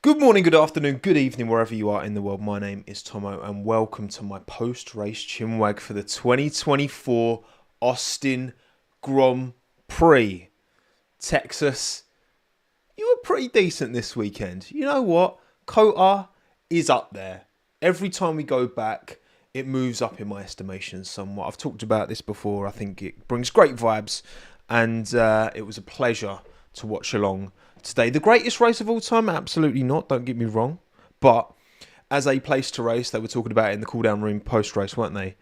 Good morning, good afternoon, good evening, wherever you are in the world. My name is Tommo, and welcome to my post-race Chinwag for the 2024 Austin Grand Prix. Texas, you were pretty decent this weekend. You know what? Cota is up there. Every time we go back, it moves up in my estimation somewhat. I've talked about this before. I think it brings great vibes, and it was a pleasure to watch along today. The greatest race of all time? Absolutely not, don't get me wrong. But as a place to race, they were talking about it in the cool-down room post-race, weren't they?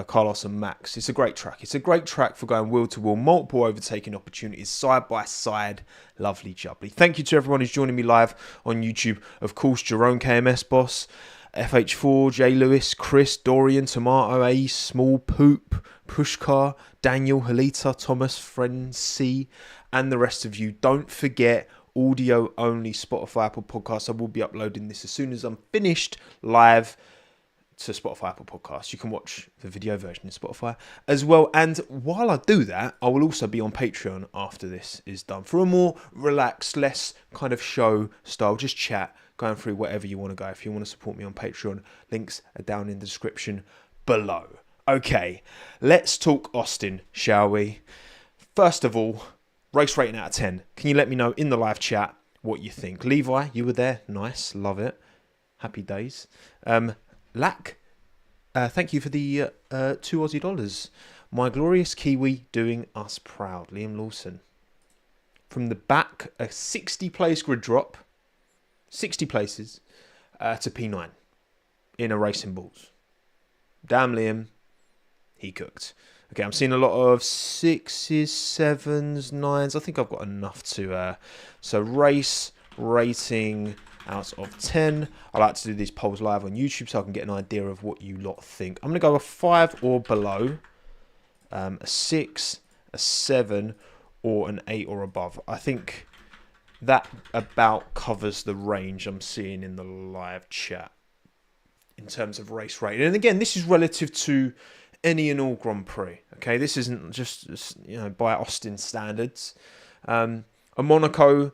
Carlos and Max. It's a great track. It's a great track for going wheel-to-wheel, multiple overtaking opportunities, side-by-side. Lovely jubbly. Thank you to everyone who's joining me live on YouTube. Of course, Jerome KMS Boss, FH4, J Lewis, Chris, Dorian, Tomato, Ace, Small Poop, Pushkar, Daniel, Halita, Thomas, Friend C, and the rest of you. Don't forget, audio only Spotify, Apple Podcasts. I will be uploading this as soon as I'm finished live to Spotify, Apple Podcasts. You can watch the video version in Spotify as well. And while I do that, I will also be on Patreon after this is done for a more relaxed, less kind of show style, just chat, going through whatever you want to go. If you want to support me on Patreon, links are down in the description below. Okay, let's talk Austin, shall we? First of all, race rating out of 10. Can you let me know in the live chat what you think? Levi, you were there. Nice. Love it. Happy days. Lack, thank you for the $2 Aussie. My glorious Kiwi doing us proud. Liam Lawson. From the back, a 60-place grid drop. 60 places to P9 in a Racing Bulls. Damn, Liam. He cooked. Okay, I'm seeing a lot of 6s, 7s, 9s. I think I've got enough to... So race rating out of 10. I like to do these polls live on YouTube so I can get an idea of what you lot think. I'm going to go a 5 or below, a 6, a 7, or an 8 or above. I think that about covers the range I'm seeing in the live chat in terms of race rating. And again, this is relative to any and all Grand Prix. Okay, this isn't just by Austin standards. A Monaco,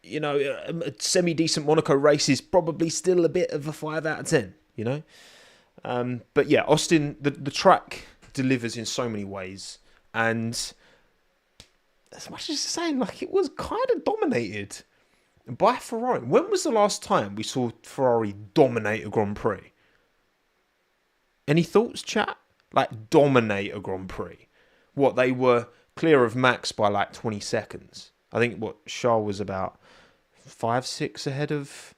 a semi-decent Monaco race is probably still a bit of a 5 out of 10. But yeah, Austin, the track delivers in so many ways, and as much as saying it was kind of dominated by Ferrari. When was the last time we saw Ferrari dominate a Grand Prix? Any thoughts, chat? Dominate a Grand Prix. What, they were clear of Max by 20 seconds. I think Charles was about 5, 6 ahead of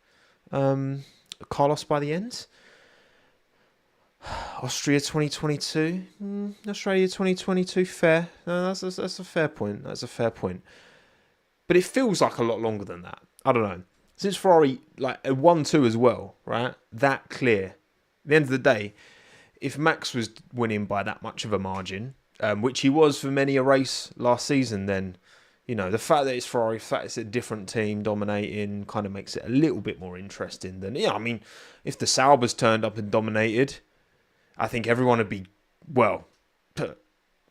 Carlos by the end. Austria 2022. Australia 2022, fair. No, that's a fair point. That's a fair point. But it feels like a lot longer than that. I don't know. Since Ferrari, a 1-2 as well, right? That clear. At the end of the day, if Max was winning by that much of a margin, which he was for many a race last season, then, the fact that it's Ferrari, the fact it's a different team dominating kind of makes it a little bit more interesting than, if the Saubers turned up and dominated, I think everyone would be,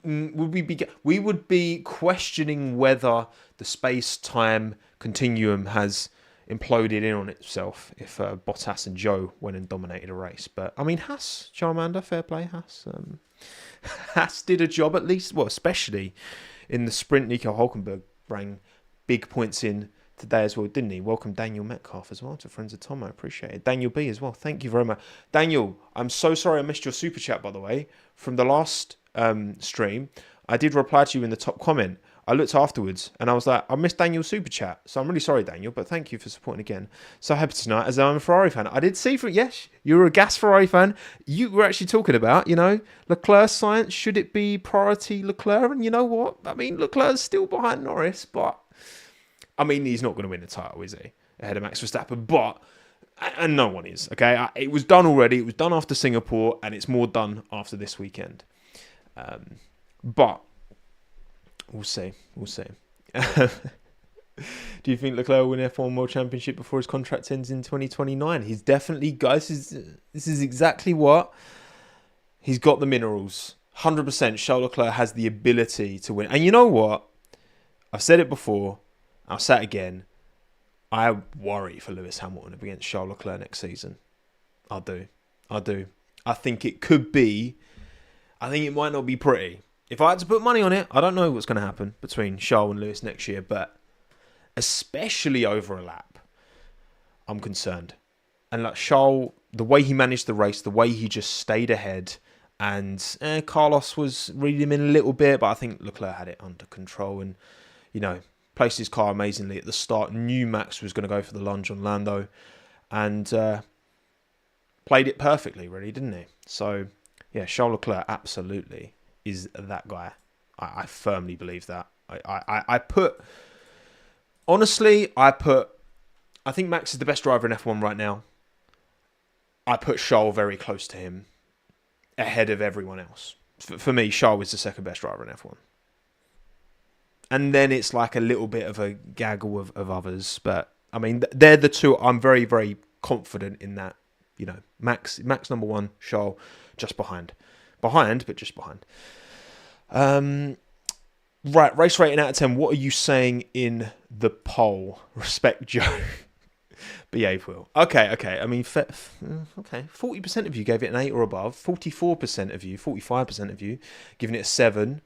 we would be questioning whether the space-time continuum has imploded in on itself if Bottas and Joe went and dominated a race. But, Haas, Charmander, fair play, Haas. Haas did a job at least, especially in the sprint. Nico Hulkenberg rang big points in today as well, didn't he? Welcome Daniel Metcalf as well to Friends of Tom. I appreciate it. Daniel B as well. Thank you very much. Daniel, I'm so sorry I missed your super chat, by the way. From the last stream, I did reply to you in the top comment. I looked afterwards and I was like, I missed Daniel's super chat. So I'm really sorry, Daniel, but thank you for supporting again. So happy tonight as I'm a Ferrari fan. I did see yes, you were a gas Ferrari fan. You were actually talking about, Leclerc science. Should it be priority Leclerc? And you know what? Leclerc's still behind Norris, but he's not going to win the title, is he? Ahead of Max Verstappen, and no one is, okay? It was done already. It was done after Singapore, and it's more done after this weekend. But we'll see. Do you think Leclerc will win F1 World Championship before his contract ends in 2029? He's definitely, guys, this is exactly what. He's got the minerals. 100% Charles Leclerc has the ability to win. And you know what? I've said it before. I'll say it again. I worry for Lewis Hamilton against Charles Leclerc next season. I do. I think it could be. I think it might not be pretty. If I had to put money on it, I don't know what's going to happen between Charles and Lewis next year, but especially over a lap, I'm concerned. And like Charles, the way he managed the race, the way he just stayed ahead, and Carlos was reading him in a little bit, but I think Leclerc had it under control and, placed his car amazingly at the start, knew Max was going to go for the lunge on Lando, and played it perfectly, really, didn't he? So, yeah, Charles Leclerc absolutely is that guy. I firmly believe that. I think Max is the best driver in F1 right now. I put Charles very close to him, ahead of everyone else. For me, Charles is the second best driver in F1. And then it's like a little bit of a gaggle of others. But, I mean, they're the two. I'm very, very confident in that. Max number one, Charles just behind. But just behind. Right, race rating out of 10. What are you saying in the poll? Respect Joe. Behave, Will. Okay. I mean, 40% of you gave it an 8 or above. 44% of you, 45% of you, giving it a 7.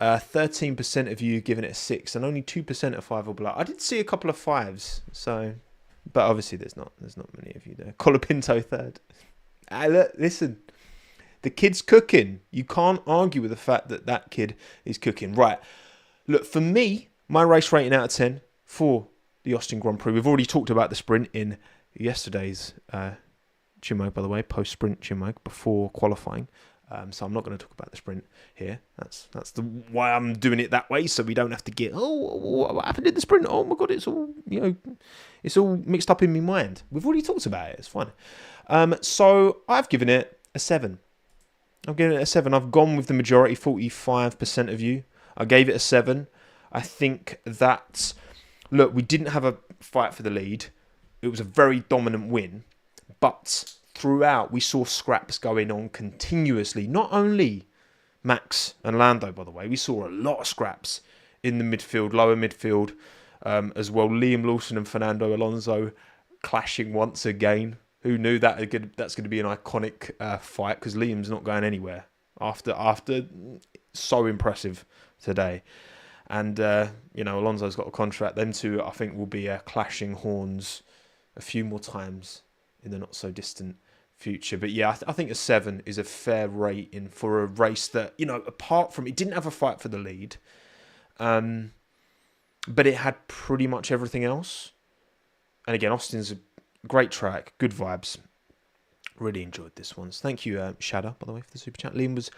13% of you giving it a 6, and only 2% a 5 or below. I did see a couple of 5s, but obviously there's not many of you there. Colapinto third. Look, listen, the kid's cooking. You can't argue with the fact that kid is cooking. Right. Look, for me, my race rating out of 10 for the Austin Grand Prix. We've already talked about the sprint in yesterday's Chinwag, by the way, post-sprint Chinwag before qualifying. So I'm not going to talk about the sprint here. That's why I'm doing it that way, so we don't have to get, what happened in the sprint? Oh my God, it's all it's all mixed up in my mind. We've already talked about it. It's fine. So I've given it a 7. I've given it a 7. I've gone with the majority, 45% of you. I gave it a 7. I think that, look, we didn't have a fight for the lead. It was a very dominant win, but throughout, we saw scraps going on continuously. Not only Max and Lando, by the way. We saw a lot of scraps in the midfield, lower midfield, as well. Liam Lawson and Fernando Alonso clashing once again. Who knew that's going to be an iconic fight? Because Liam's not going anywhere after so impressive today. And, Alonso's got a contract. Them two, I think, will be clashing horns a few more times in the not-so-distant future. But yeah, I think a 7 is a fair rating for a race that, apart from, it didn't have a fight for the lead, but it had pretty much everything else. And again, Austin's a great track, good vibes. Really enjoyed this one. Thank you, Shadow, by the way, for the super chat. Liam was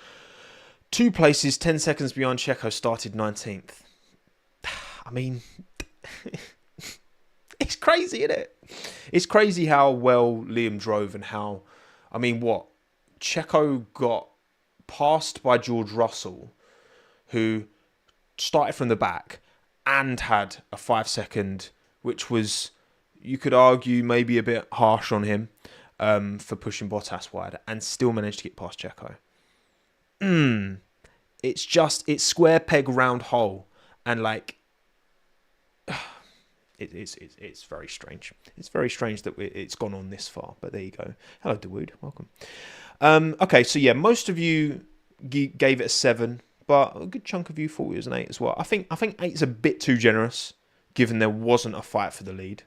2 places, 10 seconds behind Checo, started 19th. I mean, it's crazy, isn't it? It's crazy how well Liam drove and how, Checo got passed by George Russell, who started from the back and had a 5-second, which was, you could argue, maybe a bit harsh on him for pushing Bottas wide, and still managed to get past Checo. It's square peg round hole, and it's very strange. It's very strange that it's gone on this far, but there you go. Hello, Dawood, welcome. Okay, so yeah, most of you gave it a 7, but a good chunk of you thought it was an 8 as well. I think 8's a bit too generous, given there wasn't a fight for the lead.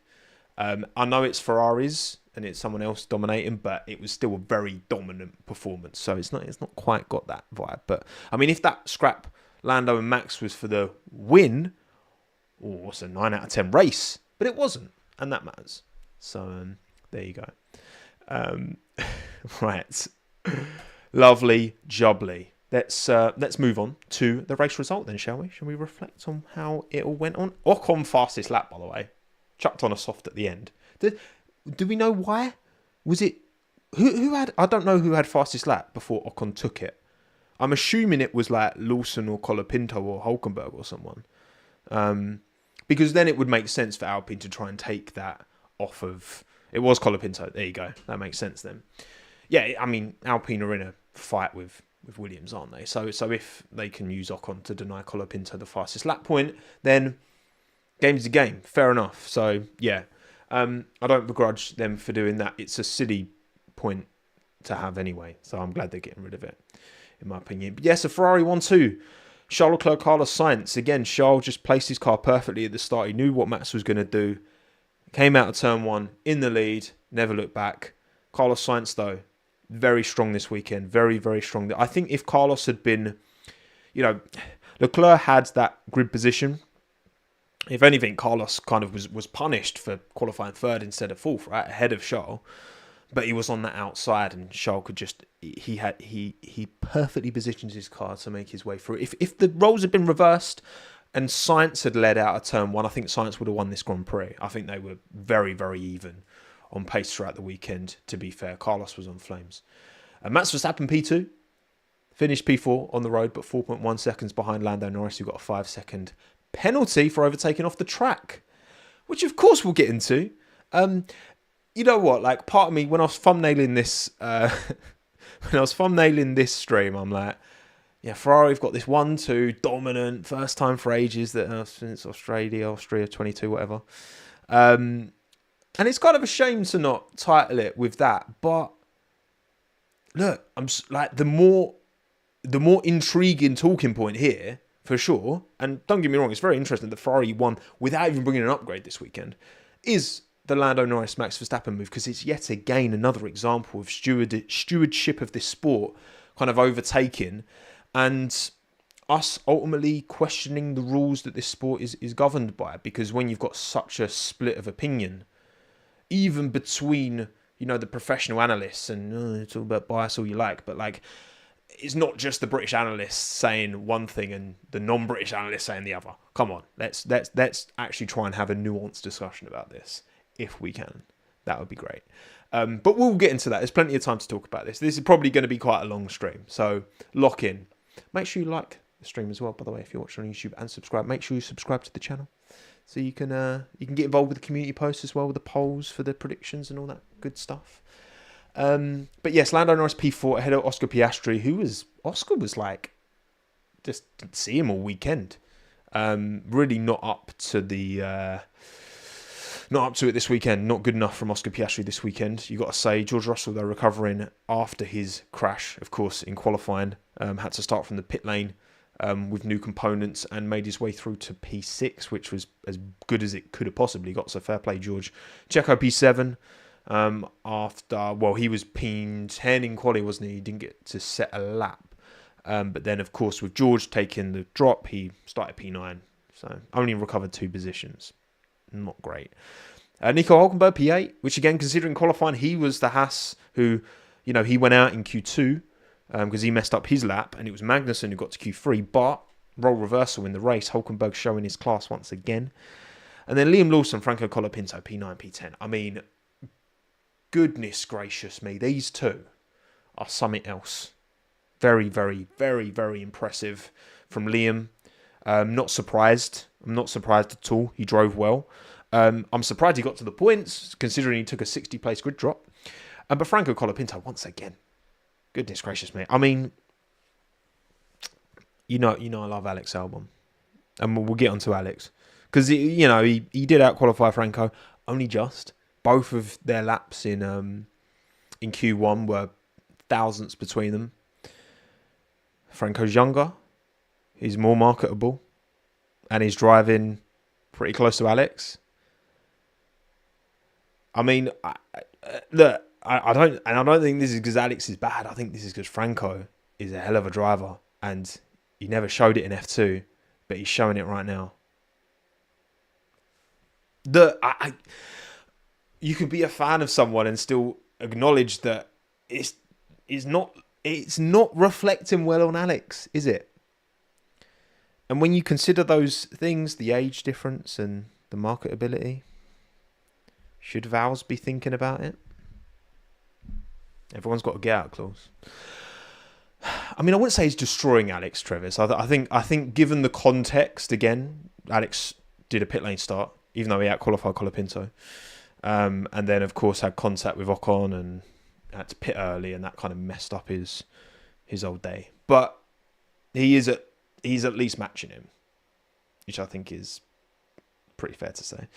I know it's Ferraris and it's someone else dominating, but it was still a very dominant performance. So it's not quite got that vibe. But I mean, if that scrap Lando and Max was for the win, it's a 9 out of 10 race, but it wasn't, and that matters. So there you go. Right, lovely jubbly. Let's move on to the race result then, shall we? Shall we reflect on how it all went on? Ocon fastest lap, by the way. Chucked on a soft at the end. Do we know why? Was it who had? I don't know who had fastest lap before Ocon took it. I'm assuming it was like Lawson or Colapinto or Hulkenberg or someone, because then it would make sense for Alpine to try and take that off of. It was Colapinto. There you go. That makes sense then. Yeah, I mean Alpine are in a fight with Williams, aren't they? So if they can use Ocon to deny Colapinto the fastest lap point, then game's the game. Fair enough. So yeah, I don't begrudge them for doing that. It's a silly point to have anyway, so I'm glad they're getting rid of it, in my opinion. But yes, a Ferrari 1-2. Charles Leclerc, Carlos Sainz. Again, Charles just placed his car perfectly at the start. He knew what Max was going to do. Came out of turn 1 in the lead, never looked back. Carlos Sainz, though, very strong this weekend. Very, very strong. I think if Carlos had been, Leclerc had that grid position. If anything, Carlos kind of was punished for qualifying third instead of fourth, right, ahead of Charles. But he was on that outside, and Charles could just he perfectly positioned his car to make his way through. If the roles had been reversed and Sainz had led out of turn 1, I think Sainz would have won this Grand Prix. I think they were very, very even on pace throughout the weekend. To be fair, Carlos was on flames. Max Verstappen P2 finished P4 on the road, but 4.1 seconds behind Lando Norris, who got a 5-second penalty for overtaking off the track, which of course we'll get into. You know what? Like, part of me, when I was thumbnailing this, stream, I'm like, yeah, Ferrari have got this 1-2 dominant first time for ages that since Austria 22, whatever. And it's kind of a shame to not title it with that. But look, I'm like the more intriguing talking point here, for sure. And don't get me wrong, it's very interesting that Ferrari won without even bringing an upgrade this weekend. Is the Lando Norris Max Verstappen move, because it's yet again another example of stewardship of this sport kind of overtaking, and us ultimately questioning the rules that this sport is governed by. Because when you've got such a split of opinion, even between the professional analysts, and it's all about bias all you like, but like, it's not just the British analysts saying one thing and the non-British analysts saying the other. Come on, let's actually try and have a nuanced discussion about this. If we can, that would be great. But we'll get into that. There's plenty of time to talk about this. This is probably going to be quite a long stream, so lock in. Make sure you like the stream as well, by the way, if you're watching on YouTube, and subscribe. Make sure you subscribe to the channel so you can get involved with the community posts as well, with the polls for the predictions and all that good stuff. But yes, Lando Norris P4 ahead of Oscar Piastri, Oscar was like, just didn't see him all weekend. Really not up to it this weekend. Not good enough from Oscar Piastri this weekend. You got to say, George Russell, though, recovering after his crash, of course, in qualifying, had to start from the pit lane with new components and made his way through to P6, which was as good as it could have possibly got. So fair play, George. Checo P7. He was P10 in quali, wasn't he? He didn't get to set a lap. But then, of course, with George taking the drop, he started P9. So only recovered 2 positions. Not great. Nico Hülkenberg P8, which again, considering qualifying, he was the Haas who, he went out in Q2 because he messed up his lap, and it was Magnussen who got to Q3. But role reversal in the race, Hülkenberg showing his class once again. And then Liam Lawson, Franco Colapinto P9, P10. I mean, goodness gracious me, these two are something else. Very, very, very, very impressive from Liam. Not surprised. I'm not surprised at all. He drove well. I'm surprised he got to the points, considering he took a 60-place grid drop. But Franco Colapinto, once again, goodness gracious me. I mean, I love Alex Albon, and we'll get onto Alex because he did out-qualify Franco, only just. Both of their laps in Q1 were thousandths between them. Franco's younger. He's more marketable. And he's driving pretty close to Alex. I mean, I don't think this is because Alex is bad. I think this is because Franco is a hell of a driver. And he never showed it in F2. But he's showing it right now. You could be a fan of someone and still acknowledge that it's not reflecting well on Alex, is it? And when you consider those things, the age difference and the marketability, should Vowles be thinking about it? Everyone's got a get out clause. I mean, I wouldn't say he's destroying Alex, Travis. I think given the context, again, Alex did a pit lane start, even though he out-qualified Colapinto. And then, of course, had contact with Ocon and had to pit early, and that kind of messed up his old day. But he's at least matching him, which I think is pretty fair to say.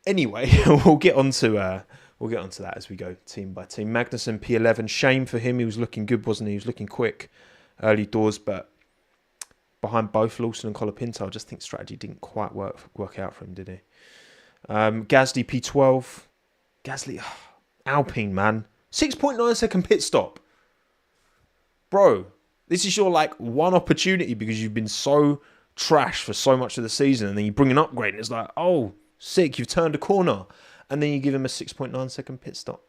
Anyway, we'll get onto that as we go team by team. Magnussen P11. Shame for him. He was looking good, wasn't he? He was looking quick early doors, but behind both Lawson and Colapinto, I just think strategy didn't quite work out for him, did he? Gasly P12. Gasly, Alpine, man. 6.9 second pit stop. Bro, this is your one opportunity because you've been so trash for so much of the season, and then you bring an upgrade and it's like, oh, sick, you've turned a corner. And then you give him a 6.9 second pit stop.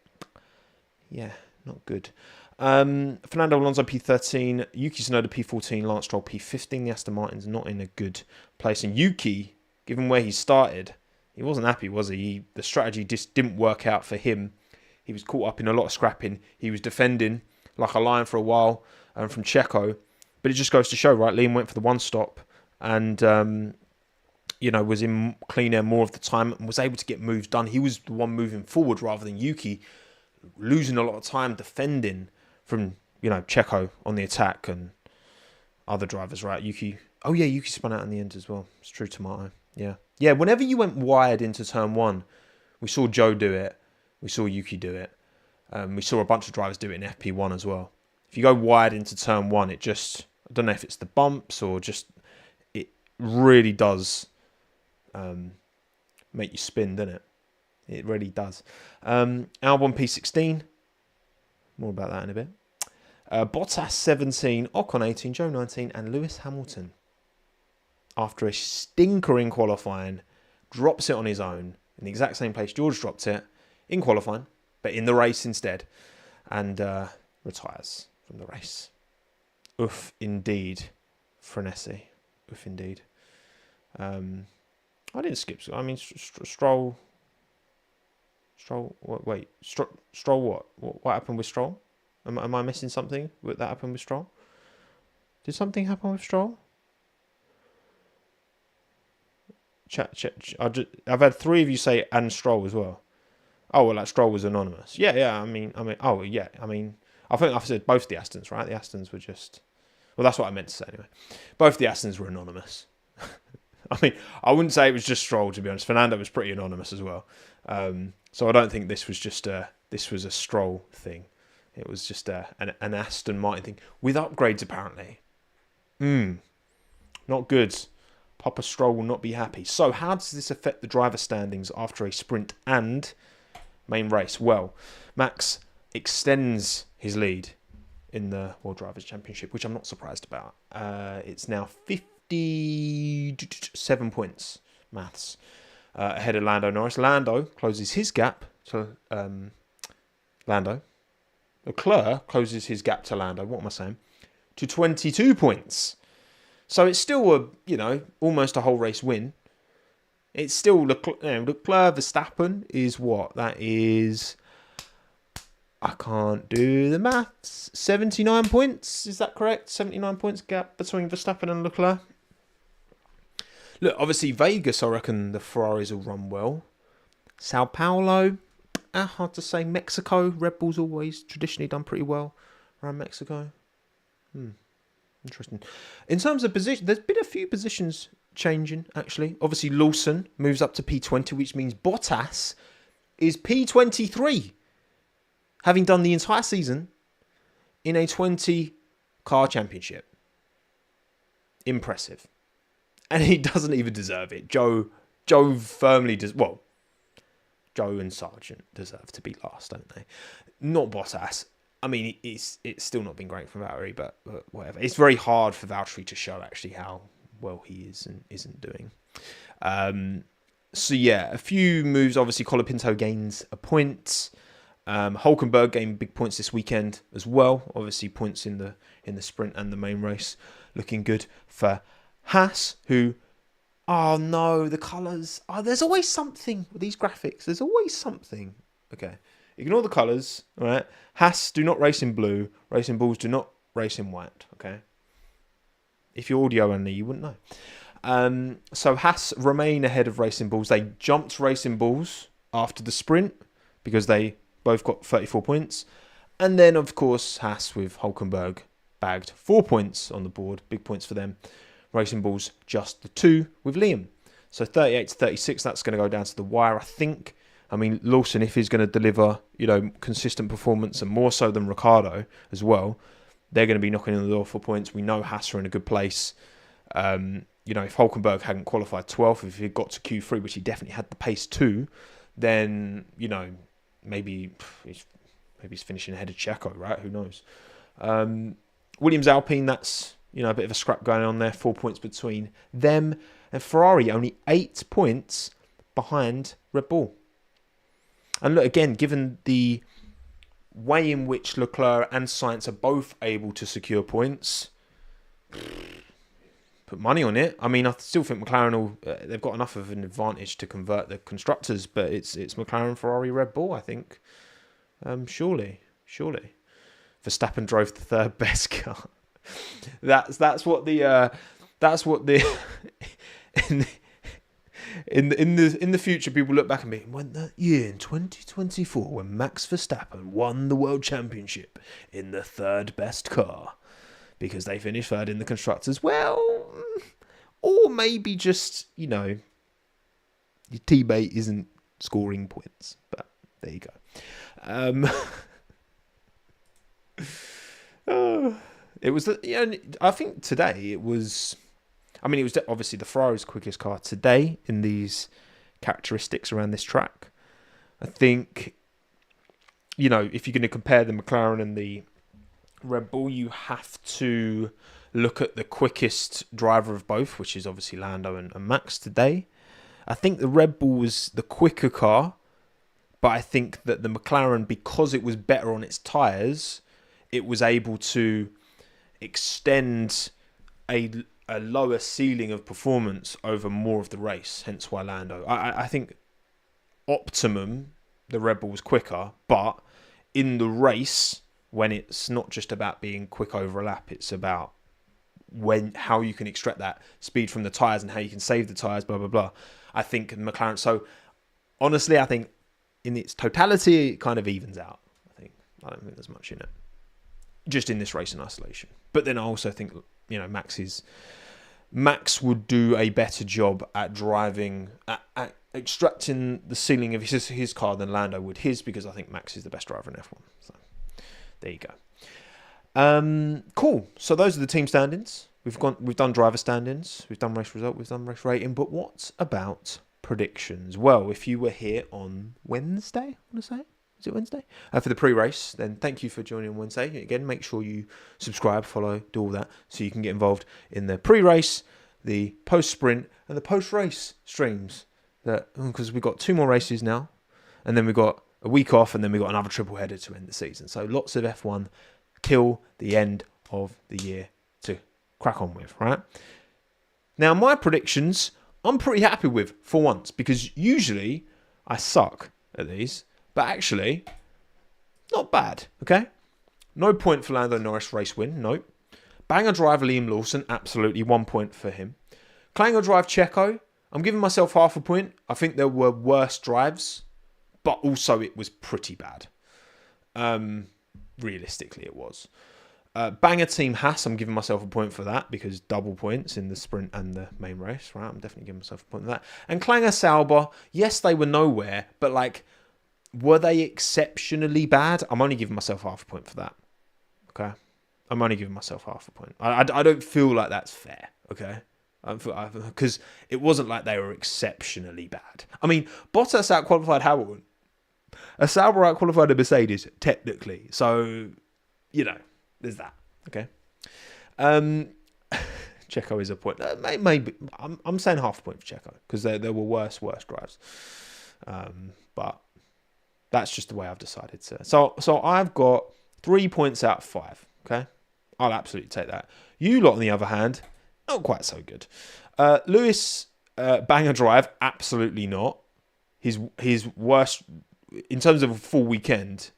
Yeah, not good. Fernando Alonso P13, Yuki Tsunoda P14, Lance Stroll P15. The Aston Martin's not in a good place. And Yuki, given where he started, he wasn't happy, was he? The strategy just didn't work out for him. He was caught up in a lot of scrapping. He was defending like a lion for a while from Checo. But it just goes to show, right? Liam went for the one stop and, was in clean air more of the time and was able to get moves done. He was the one moving forward rather than Yuki, losing a lot of time defending from, Checo on the attack and other drivers, right? Yuki spun out in the end as well. It's true tomato. Yeah, whenever you went wide into turn one, we saw Joe do it. We saw Yuki do it. We saw a bunch of drivers do it in FP1 as well. If you go wide into turn one, it just, I don't know if it's the bumps or just, it really does make you spin, doesn't it? It really does. Albon P16. More about that in a bit. Bottas 17, Ocon 18, Joe 19, and Lewis Hamilton, after a stinker in qualifying, drops it on his own in the exact same place George dropped it in qualifying, but in the race instead, and retires from the race. Oof, indeed. Frenesi. Oof, indeed. I didn't skip. I mean, Stroll. Wait, Stroll what? What happened with Stroll? Am I missing something? What that happened with Stroll? Did something happen with Stroll? I've had three of you say and Stroll as well. Oh well, that Stroll was anonymous. Yeah. I mean. Oh yeah. I mean, I think I've said both the Astons, right? The Astons were just. Well, that's what I meant to say anyway. Both the Astons were anonymous. I mean, I wouldn't say it was just Stroll, to be honest. Fernando was pretty anonymous as well. So I don't think this was just a Stroll thing. It was just an Aston Martin thing with upgrades apparently. Not good. Papa Stroll will not be happy. So how does this affect the driver standings after a sprint and main race? Well, Max extends his lead in the World Drivers' Championship, which I'm not surprised about. It's now 57 points, maths, ahead of Lando Norris. Lando closes his gap to Leclerc closes his gap to Lando. What am I saying? To 22 points. So it's still almost a whole race win. It's still Leclerc, Verstappen is what? That is, I can't do the maths. 79 points, is that correct? 79 points gap between Verstappen and Leclerc. Look, obviously Vegas, I reckon the Ferraris will run well. Sao Paulo, hard to say. Mexico, Red Bull's always traditionally done pretty well around Mexico. Interesting. In terms of position, there's been a few positions changing, actually. Obviously, Lawson moves up to P20, which means Bottas is P23, having done the entire season in a 20-car championship. Impressive. And he doesn't even deserve it. Joe firmly does. Well, Joe and Sargent deserve to be last, don't they? Not Bottas. I mean, it's still not been great for Valtteri, but whatever. It's very hard for Valtteri to show actually how well he is and isn't doing. So yeah, a few moves. Obviously, Colapinto gains a point. Hulkenberg gained big points this weekend as well. Obviously, points in the sprint and the main race, looking good for Haas, who. Oh no, the colours. Oh, there's always something with these graphics. There's always something. Okay. Ignore the colours, all right? Haas do not race in blue. Racing Bulls do not race in white, okay? If you're audio only, you wouldn't know. So Haas remain ahead of Racing Bulls. They jumped Racing Bulls after the sprint because they both got 34 points. And then, of course, Haas with Hulkenberg bagged 4 points on the board. Big points for them. Racing Bulls just the 2 with Liam. So 38 to 36, that's going to go down to the wire, I think. I mean, Lawson, if he's going to deliver, consistent performance and more so than Ricciardo as well, they're going to be knocking on the door for points. We know Haas are in a good place. If Hulkenberg hadn't qualified 12th, if he got to Q3, which he definitely had the pace to, then, maybe he's finishing ahead of Checo, right? Who knows? Williams Alpine, that's, a bit of a scrap going on there. 4 points between them. And Ferrari only 8 points behind Red Bull. And look, again, given the way in which Leclerc and Sainz are both able to secure points, put money on it. I mean, I still think McLaren they've got enough of an advantage to convert the constructors, but it's McLaren, Ferrari, Red Bull, I think. Surely. Verstappen drove the third best car. That's what the in the future people look back and be, when that year in 2024 when Max Verstappen won the world championship in the third best car because they finished third in the constructors. Well, or maybe just your teammate isn't scoring points, but there you go. It was I think today it was. I mean, it was obviously the Ferrari's quickest car today in these characteristics around this track. I think, if you're going to compare the McLaren and the Red Bull, you have to look at the quickest driver of both, which is obviously Lando and Max today. I think the Red Bull was the quicker car, but I think that the McLaren, because it was better on its tyres, it was able to extend a lower ceiling of performance over more of the race, hence why Lando. I think optimum, the Red Bull was quicker, but in the race, when it's not just about being quick over a lap, it's about how you can extract that speed from the tyres and how you can save the tyres, blah, blah, blah. I think McLaren, so honestly, I think in its totality, it kind of evens out. I don't think there's much in it, just in this race in isolation. But then I also think, Max would do a better job at driving, at extracting the ceiling of his car than Lando would his, because I think Max is the best driver in F1. So there you go. Cool. So those are the team standings. We've done driver standings, we've done race result, we've done race rating. But what about predictions? Well, if you were here on Wednesday, I want to say. Is it Wednesday? For the pre-race, then thank you for joining on Wednesday. Again, make sure you subscribe, follow, do all that so you can get involved in the pre-race, the post-sprint, and the post-race streams. Because we've got 2 more races now, and then we've got a week off, and then we've got another triple header to end the season. So lots of F1 till the end of the year to crack on with, right? Now, my predictions, I'm pretty happy with for once, because usually I suck at these. But actually, not bad, okay? No point for Lando Norris race win, nope. Banger drive Liam Lawson, absolutely 1 point for him. Clanger drive Checo, I'm giving myself half a point. I think there were worse drives, but also it was pretty bad. Realistically, it was. Banger team Haas, I'm giving myself a point for that because double points in the sprint and the main race, right? I'm definitely giving myself a point for that. And Clanger Sauber, yes, they were nowhere, but were they exceptionally bad? I'm only giving myself half a point for that. Okay? I'm only giving myself half a point. I don't feel like that's fair. Okay? Because it wasn't like they were exceptionally bad. I mean, Bottas out-qualified Hamilton. A Sauber out-qualified a Mercedes, technically. So, there's that. Okay? Checo is a point. Maybe. I'm saying half a point for Checo. Because there were worse drives. But that's just the way I've decided to. So I've got 3 points out of 5. Okay, I'll absolutely take that. You lot, on the other hand, not quite so good. Lewis, banger drive, absolutely not. His worst in terms of a full weekend.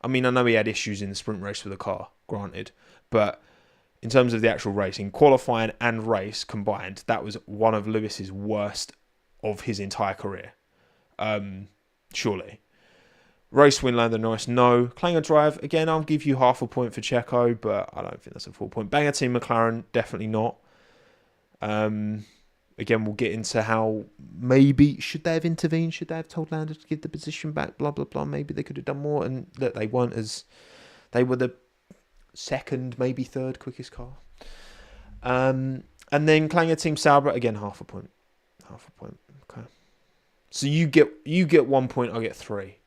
I mean, I know he had issues in the sprint race with the car, granted, but in terms of the actual racing, qualifying and race combined, that was one of Lewis's worst of his entire career. Surely. Race win, Lando Norris, no. Clanger drive, again, I'll give you half a point for Checo, but I don't think that's a full point. Banger team McLaren, definitely not. Again, we'll get into how maybe should they have intervened? Should they have told Lando to give the position back? Blah, blah, blah. Maybe they could have done more. And look, they weren't as... They were the second, maybe third quickest car. And then Clanger Team Sauber, again, half a point. Half a point. Okay. So you get 1 point, I get 3.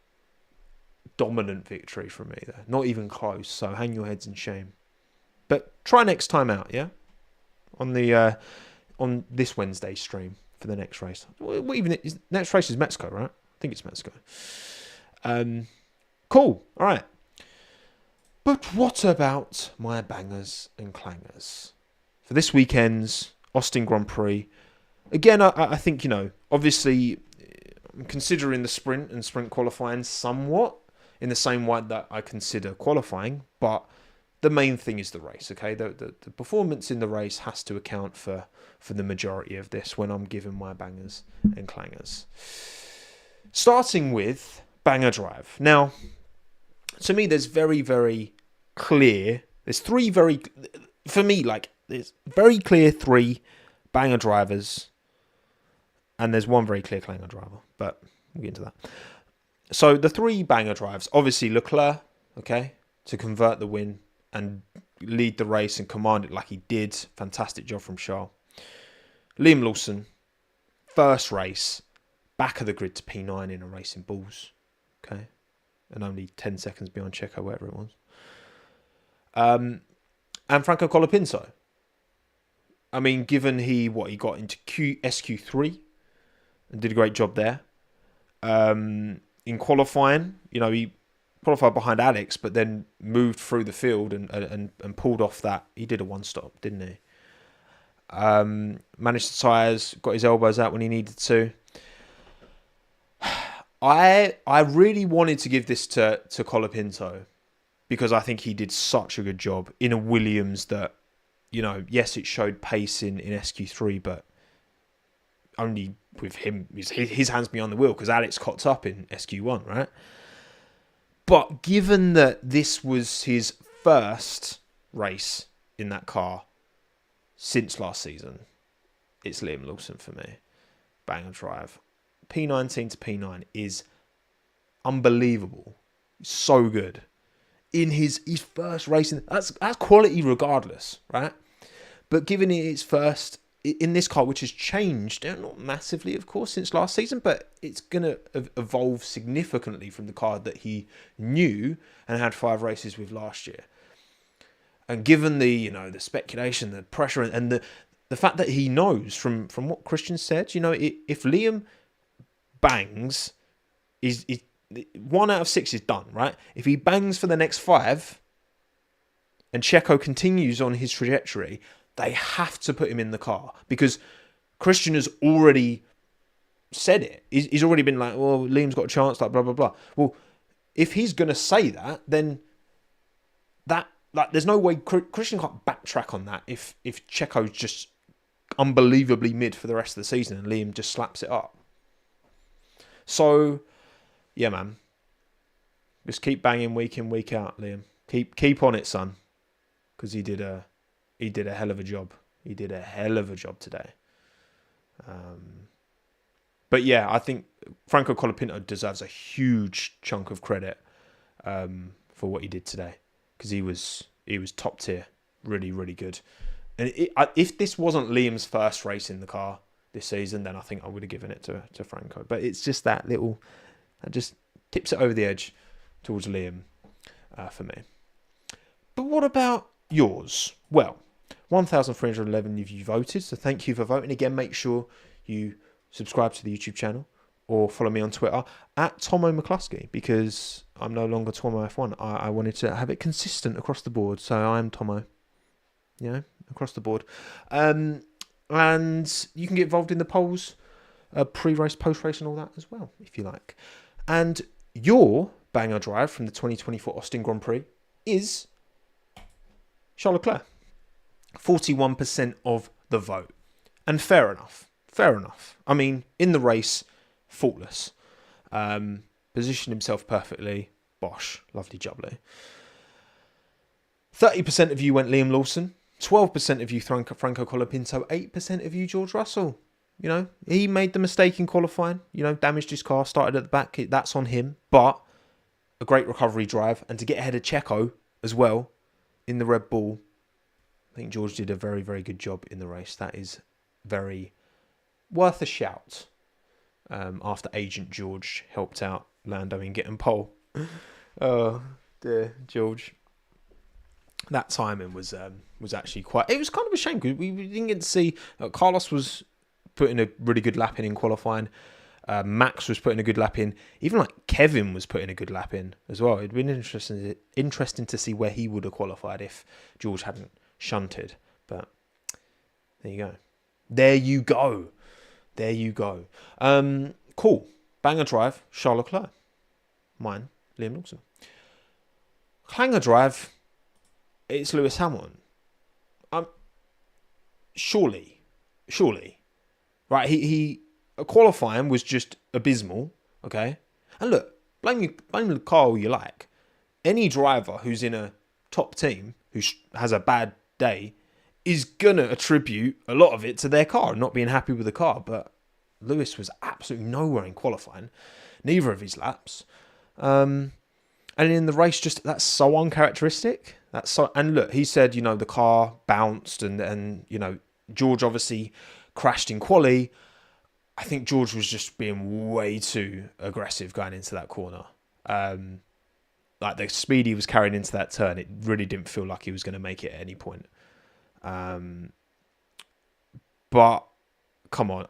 Dominant victory from me there. Not even close. So hang your heads in shame. But try next time out, yeah? On the on this Wednesday stream for the next race. Next race is Mexico, right? I think it's Mexico. Cool. All right. But what about my bangers and clangers? For this weekend's Austin Grand Prix, again, I think, obviously, I'm considering the sprint and sprint qualifying somewhat in the same way that I consider qualifying, but the main thing is the race, okay? The performance in the race has to account for the majority of this when I'm giving my bangers and clangers. Starting with banger drive. Now, to me, there's very, very clear... There's three very... For me, there's very clear 3 banger drivers, and there's 1 very clear clanger driver, but we'll get into that. So the 3 banger drives, obviously Leclerc, okay, to convert the win and lead the race and command it like he did. Fantastic job from Charles. Liam Lawson, first race, back of the grid to P9 in a Racing Bulls, okay, and only 10 seconds behind Checo, whatever it was. And Franco Colapinto. I mean, given he got into SQ3 and did a great job there. In qualifying, he qualified behind Alex, but then moved through the field and pulled off that. He did a 1-stop, didn't he? Managed the tyres, got his elbows out when he needed to. I really wanted to give this to Colapinto because I think he did such a good job in a Williams that, yes, it showed pace in SQ3, but only with him, his hands behind the wheel because Alex caught up in SQ1, right? But given that this was his first race in that car since last season, it's Liam Lawson for me. Banger drive. P19 to P9 is unbelievable. So good. In his first race, that's quality regardless, right? But given it's first in this car, which has changed, not massively, of course, since last season, but it's going to evolve significantly from the car that he knew and had 5 races with last year. And given the speculation, the pressure, and the fact that he knows from what Christian said, if Liam bangs, is 1 out of 6 is done, right? If he bangs for the next 5 and Checo continues on his trajectory, they have to put him in the car because Christian has already said it. He's already been like, well, Liam's got a chance, like blah, blah, blah. Well, if he's going to say that, then there's no way Christian can't backtrack on that if Checo's just unbelievably mid for the rest of the season and Liam just slaps it up. So, yeah, man. Just keep banging week in, week out, Liam. Keep on it, son. Because he did a hell of a job. He did a hell of a job today. But yeah, I think Franco Colapinto deserves a huge chunk of credit for what he did today. Because he was top tier. Really, really good. And if this wasn't Liam's first race in the car this season, then I think I would have given it to Franco. But it's just that just tips it over the edge towards Liam for me. But what about yours? Well, 1,311 of you voted, so thank you for voting. Again, make sure you subscribe to the YouTube channel or follow me on Twitter at Tommo McCluskey because I'm no longer Tommo F1. I wanted to have it consistent across the board, so I'm Tommo, across the board. And you can get involved in the polls, pre-race, post-race and all that as well, if you like. And your banger drive from the 2024 Austin Grand Prix is Charles Leclerc. 41% of the vote. And fair enough. I mean, in the race, faultless. Positioned himself perfectly. Bosh. Lovely jubbly. 30% of you went Liam Lawson. 12% of you Franco Colapinto. 8% of you George Russell. You know, he made the mistake in qualifying. You know, damaged his car, started at the back. That's on him. But a great recovery drive, and to get ahead of Checo as well in the Red Bull, I think George did a very, very good job in the race. That is very worth a shout. After Agent George helped out Lando in getting pole. Oh dear, George. That timing was actually quite. It was kind of a shame because we didn't get to see. Carlos was putting a really good lap in qualifying. Max was putting a good lap in. Even like Kevin was putting a good lap in as well. It'd been interesting to see where he would have qualified if George hadn't shunted. But there you go. There you go. There you go. Cool. Banger drive, Charles Leclerc. Mine, Liam Lawson. Clanger drive, it's Lewis Hamilton. Surely. Right, he qualifying was just abysmal, okay? And look, blame the car all you like. Any driver who's in a top team who has a bad day is going to attribute a lot of it to their car and not being happy with the car. But Lewis was absolutely nowhere in qualifying, neither of his laps. And in the race, just that's so uncharacteristic. And look, he said, you know, the car bounced and you know, George obviously crashed in quali. I think George was just being way too aggressive going into that corner. Like the speed he was carrying into that turn, it really didn't feel like he was going to make it at any point. But come on,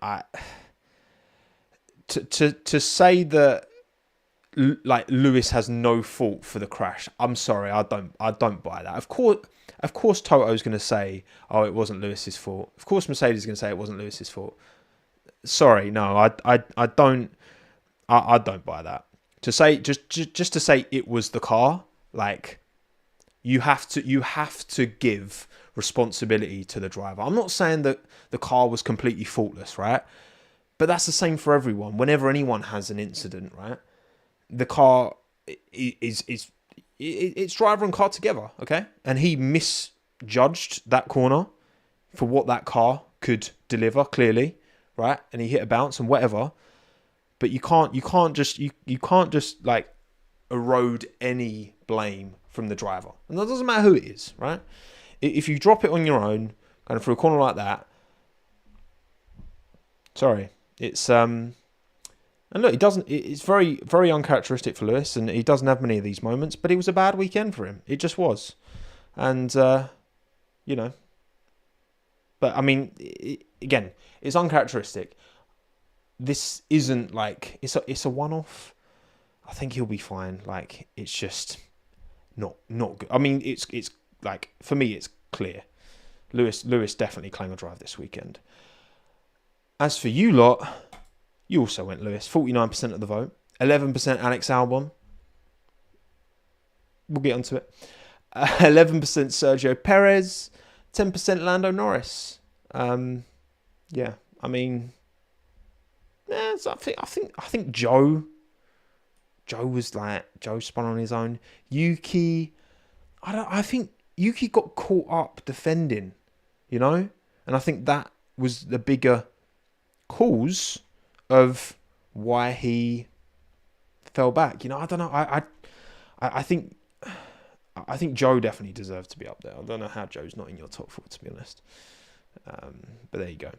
to say that like Lewis has no fault for the crash, I'm sorry, I don't buy that. Of course, Toto's going to say, "Oh, it wasn't Lewis's fault." Of course, Mercedes is going to say it wasn't Lewis's fault. Sorry, no, I don't buy that. To say just to say it was the car, like you have to give responsibility to the driver. I'm not saying that the car was completely faultless, right? But that's the same for everyone. Whenever anyone has an incident, right? The car is it's driver and car together, okay? And he misjudged that corner for what that car could deliver, clearly, right? And he hit a bounce and whatever. But you can't just like erode any blame from the driver. And that doesn't matter who it is, right? If you drop it on your own, kind of through a corner like that, sorry, it's and look, it's very, very uncharacteristic for Lewis, and he doesn't have many of these moments, but it was a bad weekend for him. It just was. And, you know, but I mean, again, it's uncharacteristic. This isn't like, it's a one-off. I think he'll be fine. Like, it's just not good. I mean, it's like, for me, it's clear. Lewis definitely claimed a drive this weekend. As for you lot, you also went Lewis. 49% of the vote. 11% Alex Albon. We'll get onto it. 11% Sergio Perez. 10% Lando Norris. Yeah, I mean, so I think Joe spun on his own. Yuki, I think Yuki got caught up defending, you know, and I think that was the bigger cause of why he fell back. You know, I don't know. I think Joe definitely deserved to be up there. I don't know how Joe's not in your top 4, to be honest. But there you go.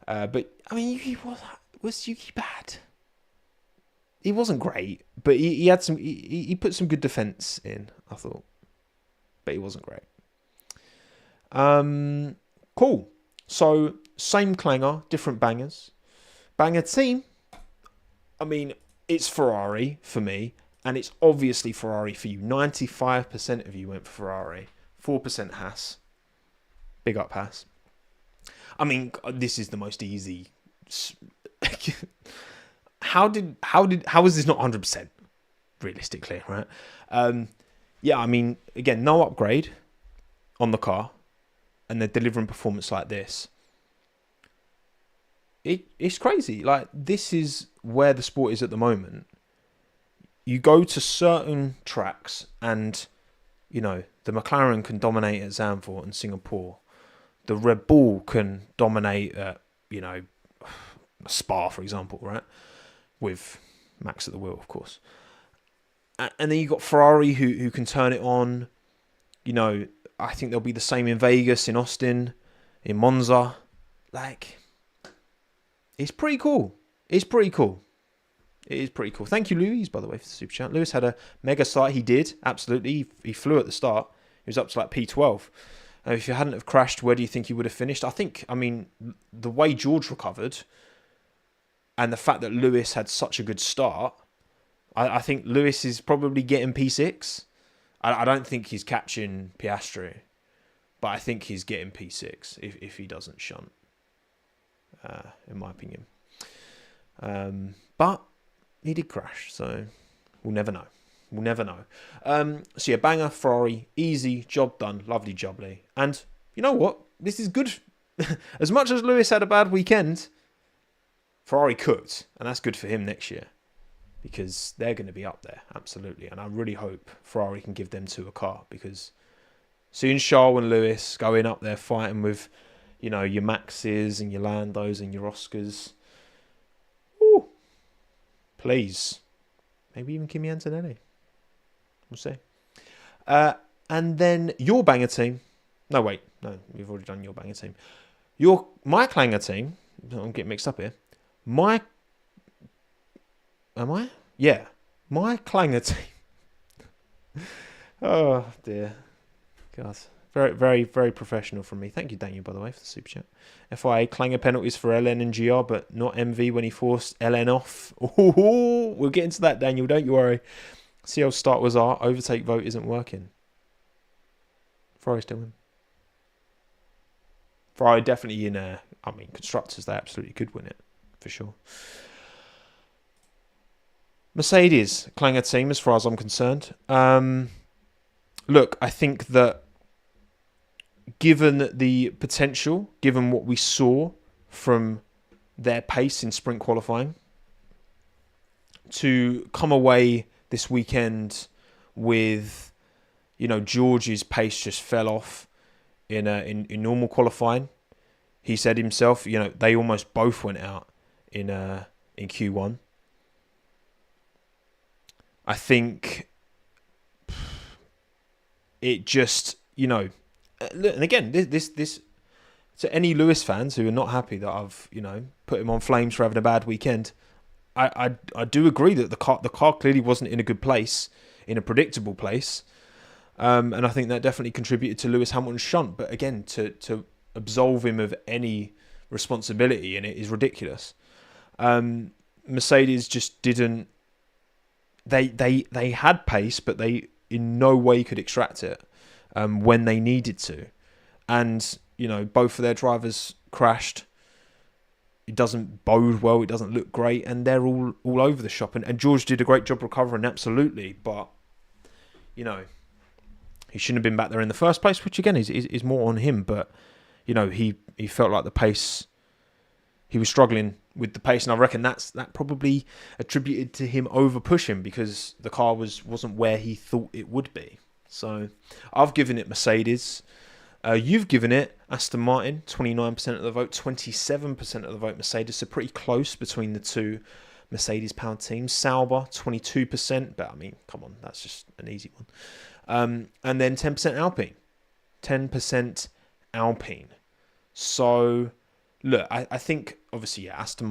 But I mean, Yuki was Yuki bad? He wasn't great, but he had some. He put some good defense in, I thought, but he wasn't great. Cool. So same clanger, different bangers. Banger team. I mean, it's Ferrari for me, and it's obviously Ferrari for you. 95% of you went for Ferrari. 4% Haas. Big up Haas. I mean, this is the most easy. How is this not 100%? Realistically, right? Yeah, I mean, again, no upgrade on the car, and they're delivering performance like this. It's crazy. Like, this is where the sport is at the moment. You go to certain tracks, and you know the McLaren can dominate at Zandvoort and Singapore. The Red Bull can dominate at, you know, Spa, for example, right? With Max at the wheel, of course. And then you've got Ferrari who can turn it on. You know, I think they'll be the same in Vegas, in Austin, in Monza. Like, it's pretty cool. It's pretty cool. It is pretty cool. Thank you, Louis, by the way, for the super chat. Lewis had a mega start. He did, absolutely. He flew at the start. He was up to like P12. If you hadn't have crashed, where do you think he would have finished? I mean, the way George recovered and the fact that Lewis had such a good start, I think Lewis is probably getting P6. I don't think he's catching Piastri, but I think he's getting P6 if he doesn't shunt, in my opinion. But he did crash, so we'll never know. We'll never know. So yeah, banger, Ferrari, easy, job done, lovely jubbly. And you know what? This is good. As much as Lewis had a bad weekend, Ferrari cooked, and that's good for him next year because they're going to be up there, absolutely. And I really hope Ferrari can give them two a car because seeing Charles and Lewis going up there fighting with, you know, your Maxes and your Landos and your Oscars. Ooh, please. Maybe even Kimi Antonelli. We'll see. And then your banger team. No, wait. No, we've already done your banger team. My clanger team. I'm getting mixed up here. Am I? Yeah. My clanger team. Oh, dear. God. Very, very, very professional from me. Thank you, Daniel, by the way, for the super chat. FIA clanger penalties for LN and GR, but not MV when he forced LN off. Ooh, we'll get into that, Daniel. Don't you worry. CL start was our overtake vote isn't working. Ferrari still in. Ferrari definitely in I mean, constructors, they absolutely could win it, for sure. Mercedes, clanger team, as far as I'm concerned. Look, I think that given the potential, given what we saw from their pace in sprint qualifying, to come away this weekend with, you know, George's pace just fell off in normal qualifying. He said himself, you know, they almost both went out in Q1. I think it just, you know, and again, this to any Lewis fans who are not happy that I've, you know, put him on flames for having a bad weekend, I do agree that the car clearly wasn't in a good place, in a predictable place, and I think that definitely contributed to Lewis Hamilton's shunt. But again, to absolve him of any responsibility in it is ridiculous. Mercedes just didn't. They had pace, but they in no way could extract it when they needed to, and you know, both of their drivers crashed. It doesn't bode well. It doesn't look great, and they're all over the shop. And George did a great job recovering, absolutely. But you know, he shouldn't have been back there in the first place, which again is more on him. But you know, he felt like the pace. He was struggling with the pace, and I reckon that probably attributed to him over pushing because the car wasn't where he thought it would be. So I've given it Mercedes. You've given it Aston Martin, 29% of the vote, 27% of the vote Mercedes, so pretty close between the two Mercedes-powered teams. Sauber, 22%, but I mean, come on, that's just an easy one. And then 10% Alpine. 10% Alpine. So, look, I think, obviously, yeah, Aston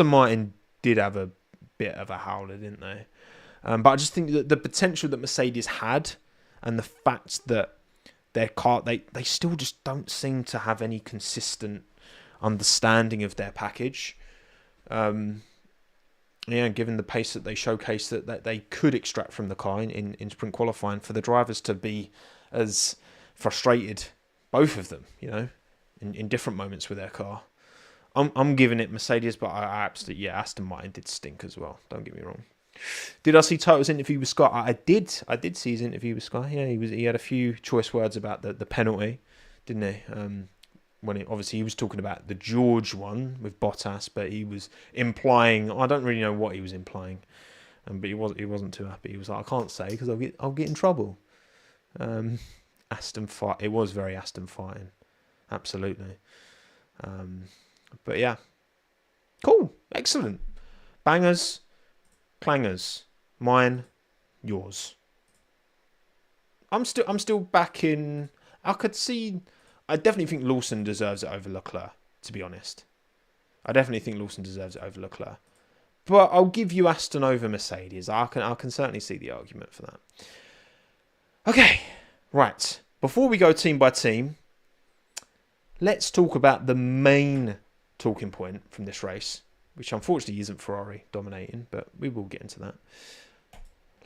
Martin did have a bit of a howler, didn't they? But I just think that the potential that Mercedes had and the fact that their car, they still just don't seem to have any consistent understanding of their package. Yeah, given the pace that they showcased that they could extract from the car in sprint qualifying, for the drivers to be as frustrated, both of them, you know, in different moments with their car. I'm giving it Mercedes, but I absolutely, yeah, Aston Martin did stink as well. Don't get me wrong. Did I see Toto's interview with Scott? I did see his interview with Scott. Yeah, he had a few choice words about the penalty, didn't he? Obviously he was talking about the George one with Bottas, but he was implying, I don't really know what he was implying, but he wasn't too happy. He was like, I can't say because I'll get in trouble. Aston fight. It was very Aston fighting, absolutely. But yeah, Cool. Excellent. Bangers, clangers. Mine, yours. I'm still back in. I could see. I definitely think Lawson deserves it over Leclerc. To be honest, I definitely think Lawson deserves it over Leclerc. But I'll give you Aston over Mercedes. I can certainly see the argument for that. Okay, right. Before we go team by team, let's talk about the main talking point from this race, which unfortunately isn't Ferrari dominating, but we will get into that.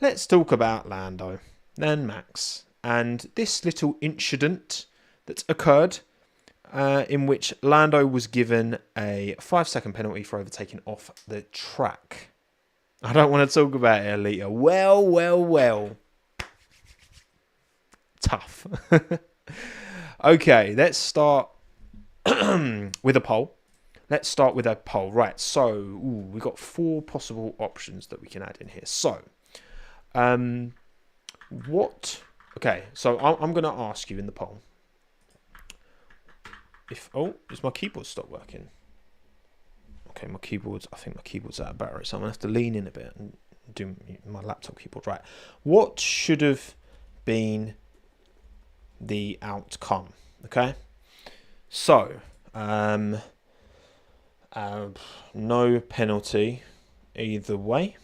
Let's talk about Lando and Max and this little incident that occurred in which Lando was given a 5-second penalty for overtaking off the track. I don't want to talk about it, Alita. Well. Tough. Okay, let's start with a poll. Let's start with a poll. Right, so we've got 4 possible options that we can add in here. So, what... Okay, so I'm going to ask you in the poll. Does my keyboard stop working? Okay, I think my keyboard's out of battery, so I'm going to have to lean in a bit and do my laptop keyboard. Right, what should have been the outcome? Okay, so, no penalty either way.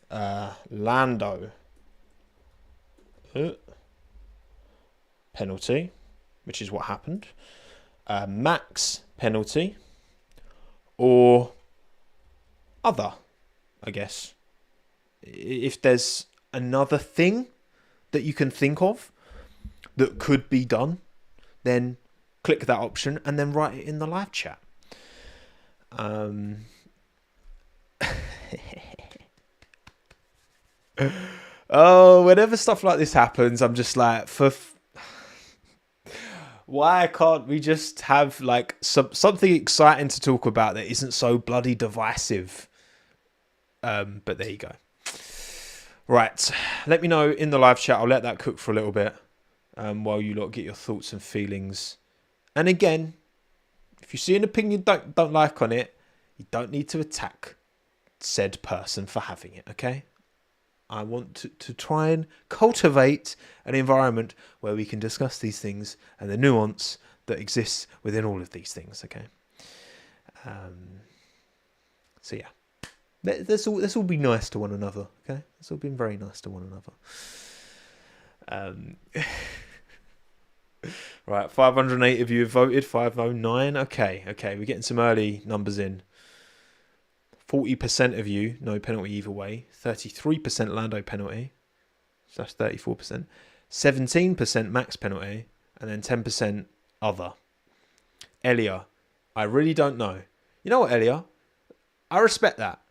Lando penalty, which is what happened. Max penalty, or other, I guess. If there's another thing that you can think of that could be done, then click that option and then write it in the live chat. Whenever stuff like this happens, I'm just like, why can't we just have like something exciting to talk about that isn't so bloody divisive? But there you go. Right, let me know in the live chat. I'll let that cook for a little bit while you lot get your thoughts and feelings. And again, if you see an opinion don't like on it, you don't need to attack said person for having it, okay? I want to try and cultivate an environment where we can discuss these things and the nuance that exists within all of these things, okay? So yeah, let's all be nice to one another, okay? Let's all be very nice to one another. Right, 508 of you have voted, 509. Okay, we're getting some early numbers in. 40% of you, no penalty either way. 33% Lando penalty. So that's 34%. 17% Max penalty. And then 10% other. Elia, I really don't know. You know what, Elia? I respect that.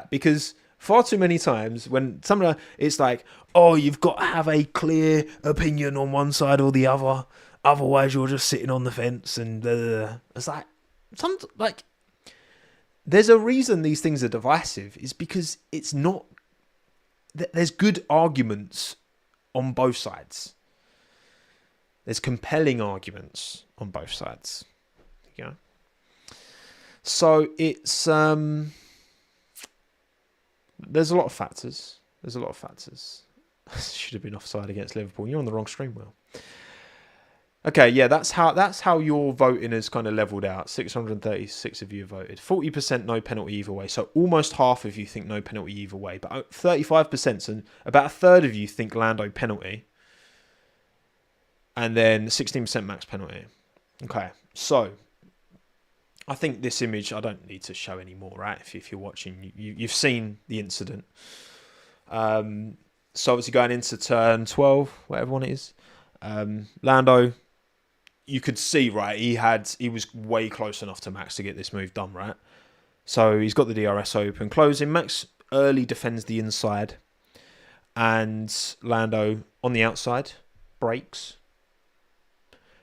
Because far too many times when it's like, oh, you've got to have a clear opinion on one side or the other. Otherwise, you're just sitting on the fence. And it's like, there's a reason these things are divisive, is because it's not... There's good arguments on both sides. There's compelling arguments on both sides. Yeah. So it's... there's a lot of factors. Should have been offside against Liverpool. You're on the wrong stream wheel. Okay, yeah, that's how your voting has kind of leveled out. 636 of you voted. 40% no penalty either way. So almost half of you think no penalty either way. But 35%, and about a third of you think Lando penalty. And then 16% Max penalty. Okay, so I think this image, I don't need to show anymore, right? If you're watching, you've seen the incident. So obviously going into turn 12, whatever one it is. Lando... You could see, right, he was way close enough to Max to get this move done, right? So he's got the DRS open, closing. Max early defends the inside. And Lando on the outside, brakes.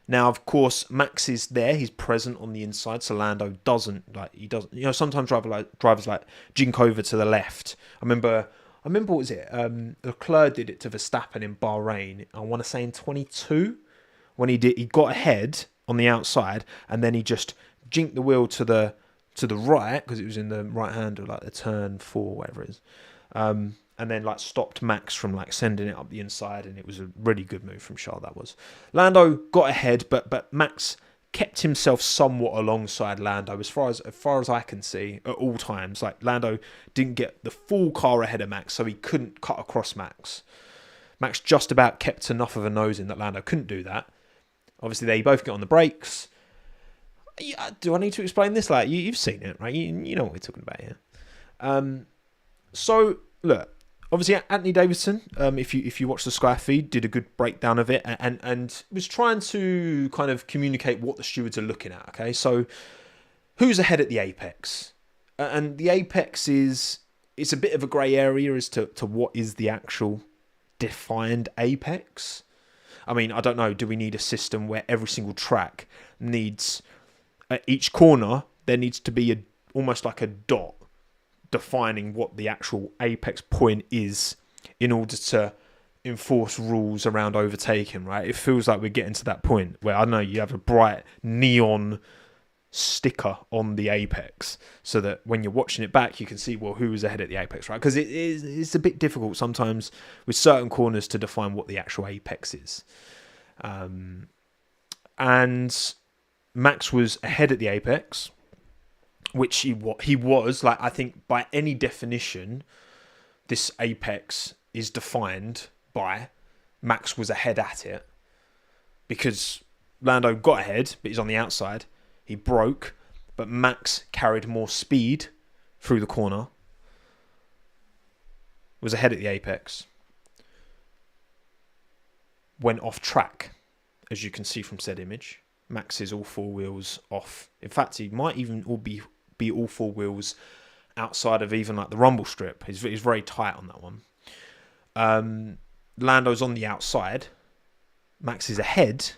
Now, of course, Max is there. He's present on the inside, so Lando doesn't. You know, sometimes drivers like jink over to the left. I remember, what was it? Leclerc did it to Verstappen in Bahrain. I want to say in 22. When he got ahead on the outside, and then he just jinked the wheel to the to the right, because it was in the right hand of like the turn 4, whatever it is. And then like stopped Max from like sending it up the inside, and it was a really good move from Charles. That was. Lando got ahead, but Max kept himself somewhat alongside Lando as far as I can see at all times. Like Lando didn't get the full car ahead of Max, so he couldn't cut across Max. Max just about kept enough of a nose in that Lando couldn't do that. Obviously, they both get on the brakes. Do I need to explain this? Like you've seen it, right? You know what we're talking about here. So look. Obviously, Anthony Davidson, if you watch the Sky feed, did a good breakdown of it and was trying to kind of communicate what the stewards are looking at. Okay, so who's ahead at the apex? And the apex it's a bit of a grey area as to what is the actual defined apex. I mean, I don't know. Do we need a system where every single track needs, at each corner, there needs to be almost like a dot defining what the actual apex point is in order to enforce rules around overtaking, right? It feels like we're getting to that point where, I don't know, you have a bright neon sticker on the apex so that when you're watching it back, you can see, well, who is ahead at the apex, right? Because it's a bit difficult sometimes with certain corners to define what the actual apex is. And Max was ahead at the apex, which he was, like, I think by any definition, this apex is defined by Max was ahead at it, because Lando got ahead, but he's on the outside. He broke, but Max carried more speed through the corner, was ahead at the apex, went off track, as you can see from said image. Max is all 4 wheels off. In fact, he might even be all 4 wheels outside of even like the rumble strip. He's very tight on that one. Lando's on the outside. Max is ahead.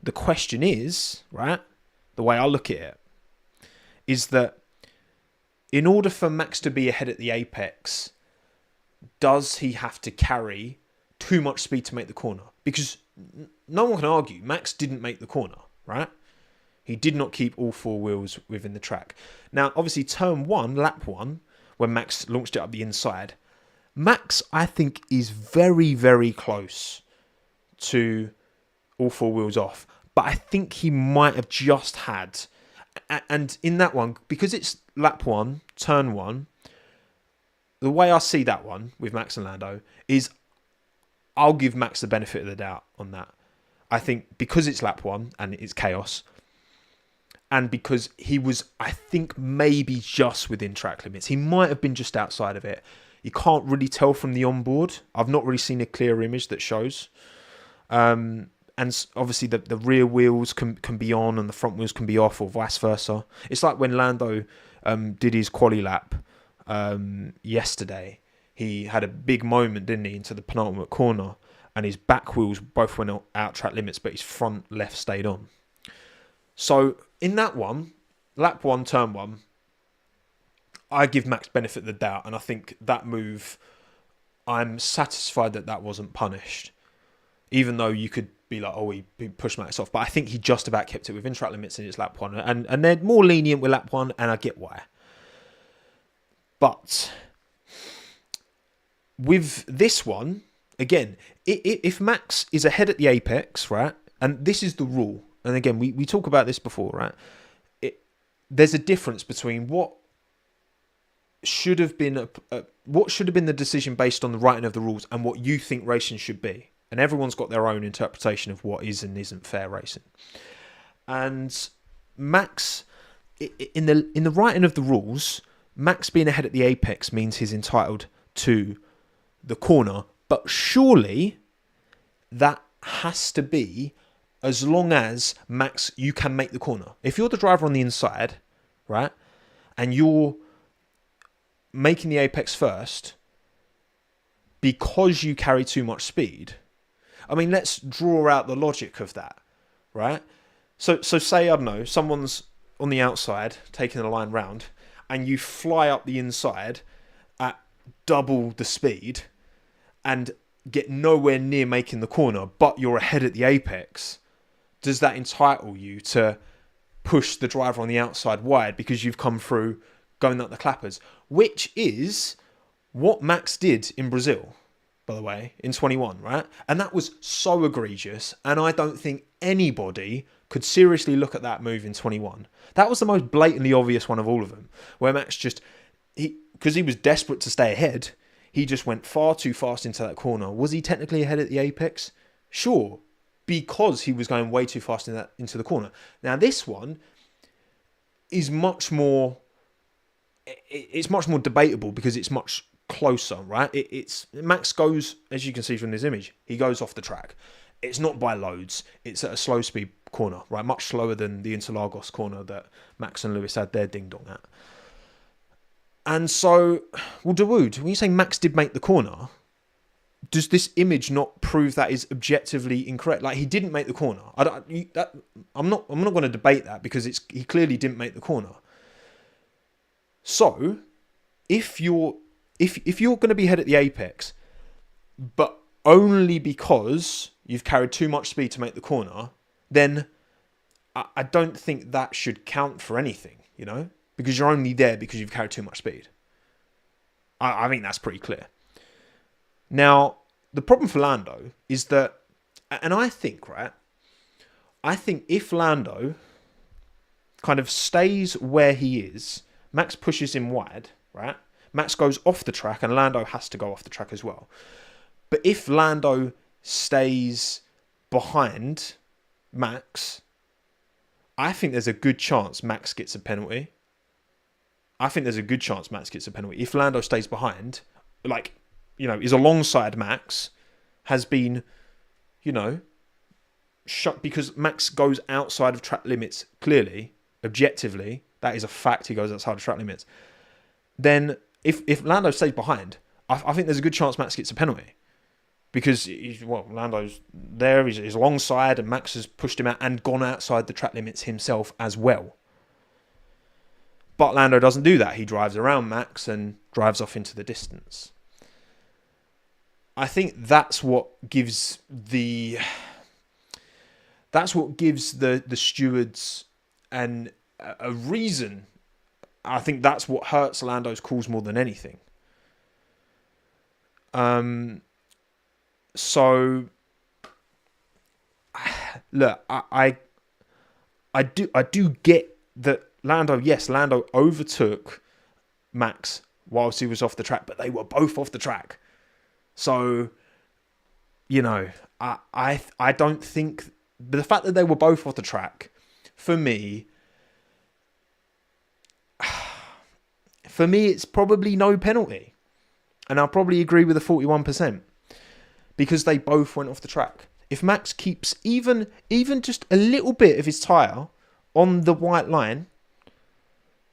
The question is, right, the way I look at it, is that in order for Max to be ahead at the apex, does he have to carry too much speed to make the corner? Because no one can argue Max didn't make the corner, right? He did not keep all 4 wheels within the track. Now, obviously, turn 1, lap 1, when Max launched it up the inside, Max, I think, is very, very close to all 4 wheels off. But I think he might have just had, and in that one, because it's lap 1, turn 1, the way I see that one with Max and Lando is I'll give Max the benefit of the doubt on that. I think because it's lap 1 and it's chaos, and because he was, I think, maybe just within track limits. He might have been just outside of it. You can't really tell from the onboard. I've not really seen a clear image that shows. And obviously the rear wheels can be on and the front wheels can be off, or vice versa. It's like when Lando did his quali lap yesterday. He had a big moment, didn't he, into the penultimate corner, and his back wheels both went out track limits, but his front left stayed on. So in that one, lap 1, turn 1, I give Max benefit of the doubt, and I think that move, I'm satisfied that wasn't punished. Even though you could be like, oh, he pushed Max off, but I think he just about kept it within track limits in its lap 1, and they're more lenient with lap 1, and I get why. But with this one, again, if Max is ahead at the apex, right, and this is the rule, and again, we talk about this before, right? There's a difference between what should have been the decision based on the writing of the rules and what you think racing should be. And everyone's got their own interpretation of what is and isn't fair racing. And Max, in the writing of the rules, Max being ahead at the apex means he's entitled to the corner. But surely that has to be as long as, Max, you can make the corner. If you're the driver on the inside, right, and you're making the apex first because you carry too much speed, I mean, let's draw out the logic of that, right? So say, I don't know, someone's on the outside taking the line round and you fly up the inside at double the speed and get nowhere near making the corner, but you're ahead at the apex. Does that entitle you to push the driver on the outside wide because you've come through going up the clappers, which is what Max did in Brazil, by the way, in 21, right? And that was so egregious, and I don't think anybody could seriously look at that move in 21. That was the most blatantly obvious one of all of them, where Max just, because he was desperate to stay ahead, he just went far too fast into that corner. Was he technically ahead at the apex? Sure, because he was going way too fast into the corner. Now this one is much more, it's much more debatable because it's much closer, right? It's Max goes, as you can see from this image, he goes off the track. It's not by loads. It's at a slow speed corner, right? Much slower than the Interlagos corner that Max and Lewis had their ding dong at. And so, well, Dawood, when you say Max did make the corner, does this image not prove that is objectively incorrect? Like, he didn't make the corner. I'm not going to debate that because he clearly didn't make the corner. So, if you're going to be ahead at the apex, but only because you've carried too much speed to make the corner, then I don't think that should count for anything, you know, because you're only there because you've carried too much speed. I think that's pretty clear. Now, the problem for Lando is that, and I think, right, I think if Lando kind of stays where he is, Max pushes him wide, right? Max goes off the track and Lando has to go off the track as well. But if Lando stays behind Max, I think there's a good chance Max gets a penalty. If Lando stays behind, like, you know, is alongside Max, has been, you know, shut because Max goes outside of track limits, clearly, objectively, that is a fact, he goes outside of track limits. Then, if Lando stays behind, I think there's a good chance Max gets a penalty. Because, Lando's there, he's alongside, and Max has pushed him out and gone outside the track limits himself as well. But Lando doesn't do that. He drives around Max and drives off into the distance. I think that's what gives the stewards a reason. I think that's what hurts Lando's cause more than anything. So look, I do get that Lando overtook Max whilst he was off the track, but they were both off the track. So, you know, I don't think the fact that they were both off the track, for me, it's probably no penalty. And I'll probably agree with the 41%. Because they both went off the track. If Max keeps even just a little bit of his tyre on the white line,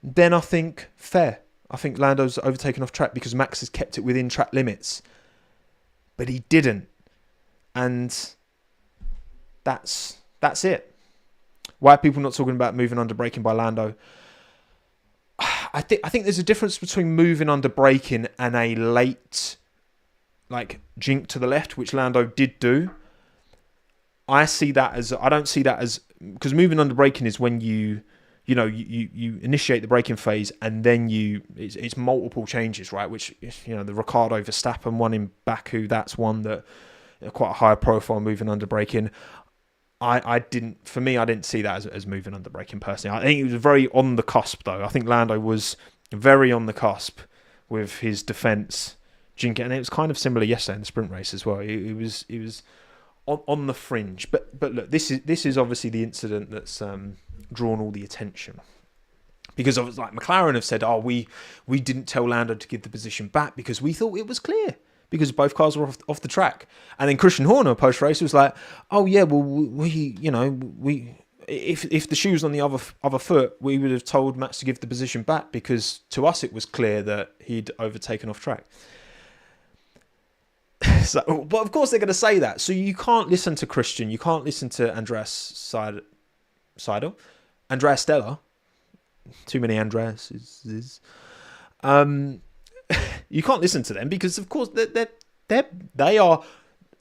then I think fair. I think Lando's overtaken off track because Max has kept it within track limits. But he didn't. And that's it. Why are people not talking about moving under braking by Lando? I think there's a difference between moving under braking and a late, like, jink to the left, which Lando did do. I don't see that as, because moving under braking is when you initiate the braking phase and then it's multiple changes, right? Which, you know, the Ricciardo Verstappen one in Baku, that's one that, quite a high profile moving under braking. I didn't see that as moving under braking personally. I think it was very on the cusp though. I think Lando was very on the cusp with his defence. And it was kind of similar yesterday in the sprint race as well. It was on the fringe. But look, this is obviously the incident that's drawn all the attention. Because I was like, McLaren have said, we didn't tell Lando to give the position back because we thought it was clear. Because both cars were off the track. And then Christian Horner post-race was like, oh yeah, well, if the shoe was on the other foot, we would have told Max to give the position back because to us it was clear that he'd overtaken off track. So, but of course they're going to say that. So you can't listen to Christian. You can't listen to Andreas Seidel. Andreas Stella. Too many Andreas. You can't listen to them because, of course, they are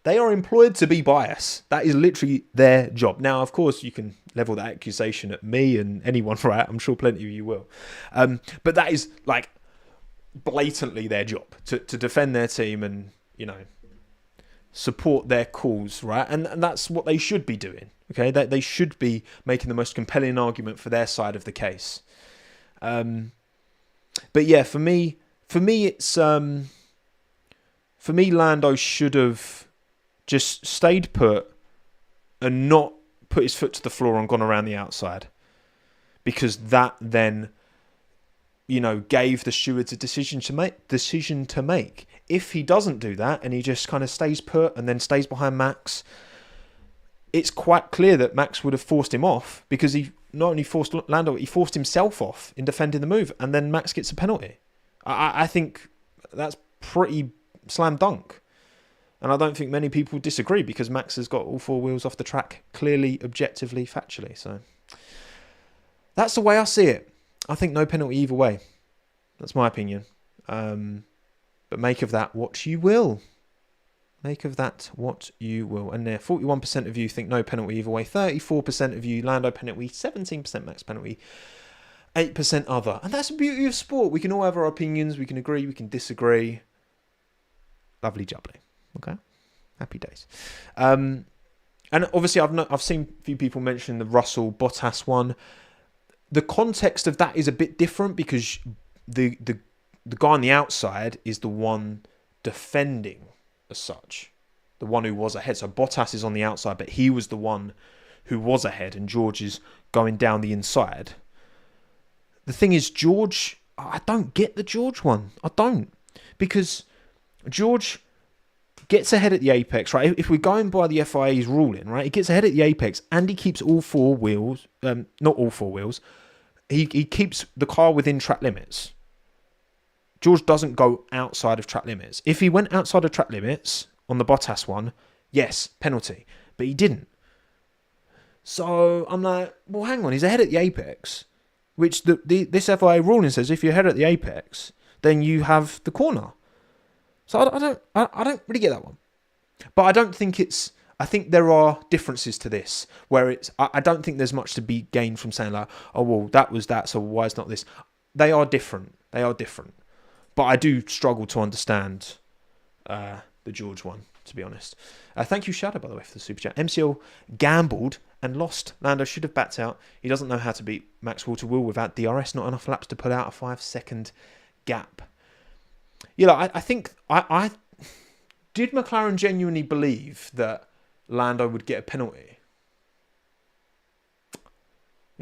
They are employed to be biased. That is literally their job. Now, of course, you can level that accusation at me and anyone, right? I'm sure plenty of you will. But that is like blatantly their job to defend their team and, support their cause, right? And that's what they should be doing. Okay, they should be making the most compelling argument for their side of the case. But yeah, for me, it's for me, Lando should have just stayed put and not put his foot to the floor and gone around the outside, because that then, gave the stewards a decision to make. If he doesn't do that and he just kind of stays put and then stays behind Max, it's quite clear that Max would have forced him off, because he not only forced Lando, he forced himself off in defending the move, and then Max gets a penalty. I think that's pretty slam dunk. And I don't think many people disagree, because Max has got all four wheels off the track, clearly, objectively, factually. So that's the way I see it. I think no penalty either way. That's my opinion. But make of that what you will. Make of that what you will. And there, 41% of you think no penalty either way. 34% of you, Lando penalty. 17% Max penalty. 8% other. And that's the beauty of sport. We can all have our opinions. We can agree. We can disagree. Lovely jubbly. Okay. Happy days. And obviously I've seen a few people mention the Russell Bottas one. The context of that is a bit different, because the guy on the outside is the one defending as such, the one who was ahead. So Bottas is on the outside, but he was the one who was ahead, and George is going down the inside. The thing is, George, I don't get the George one. I don't, because George gets ahead at the apex, right? If we're going by the FIA's ruling, right, he gets ahead at the apex and he keeps all four wheels, not all four wheels, he keeps the car within track limits. George doesn't go outside of track limits. If he went outside of track limits on the Bottas one, yes, penalty. But he didn't. So I'm like, well, hang on, he's ahead at the apex, which this FIA ruling says if you're ahead at the apex, then you have the corner. So I don't really get that one. But I don't think it's... I think there are differences to this, where it's... I don't think there's much to be gained from saying like, oh, well, that was that, so why is not this? They are different. But I do struggle to understand the George one, to be honest. Thank you, Shadow, by the way, for the super chat. MCL gambled and lost. Lando should have backed out. He doesn't know how to beat Max Waterwheel without DRS. Not enough laps to put out a 5-second gap. I think... I did McLaren genuinely believe that Lando would get a penalty?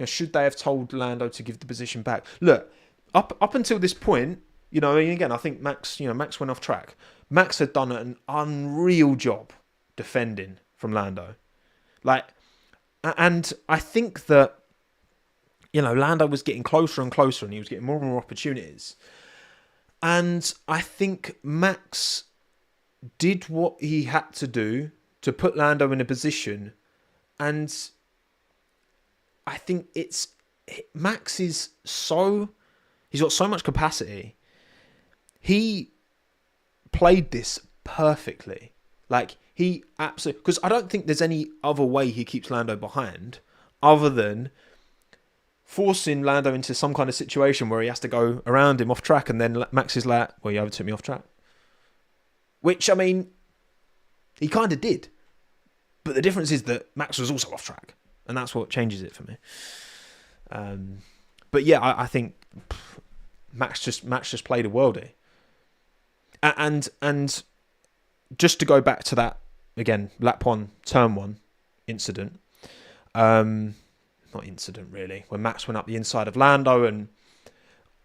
Should they have told Lando to give the position back? Look, up until this point... again, I think Max went off track. Max had done an unreal job defending from Lando. And I think that, Lando was getting closer and closer, and he was getting more and more opportunities. And I think Max did what he had to do to put Lando in a position. And I think Max is he's got so much capacity. He played this perfectly. He absolutely... Because I don't think there's any other way he keeps Lando behind other than forcing Lando into some kind of situation where he has to go around him off track, and then Max is like, well, you overtook me off track. Which, I mean, he kind of did. But the difference is that Max was also off track, and that's what changes it for me. But yeah, I think Max just played a worldie. And just to go back to that, again, lap 1, turn 1 incident. Not incident, really. When Max went up the inside of Lando and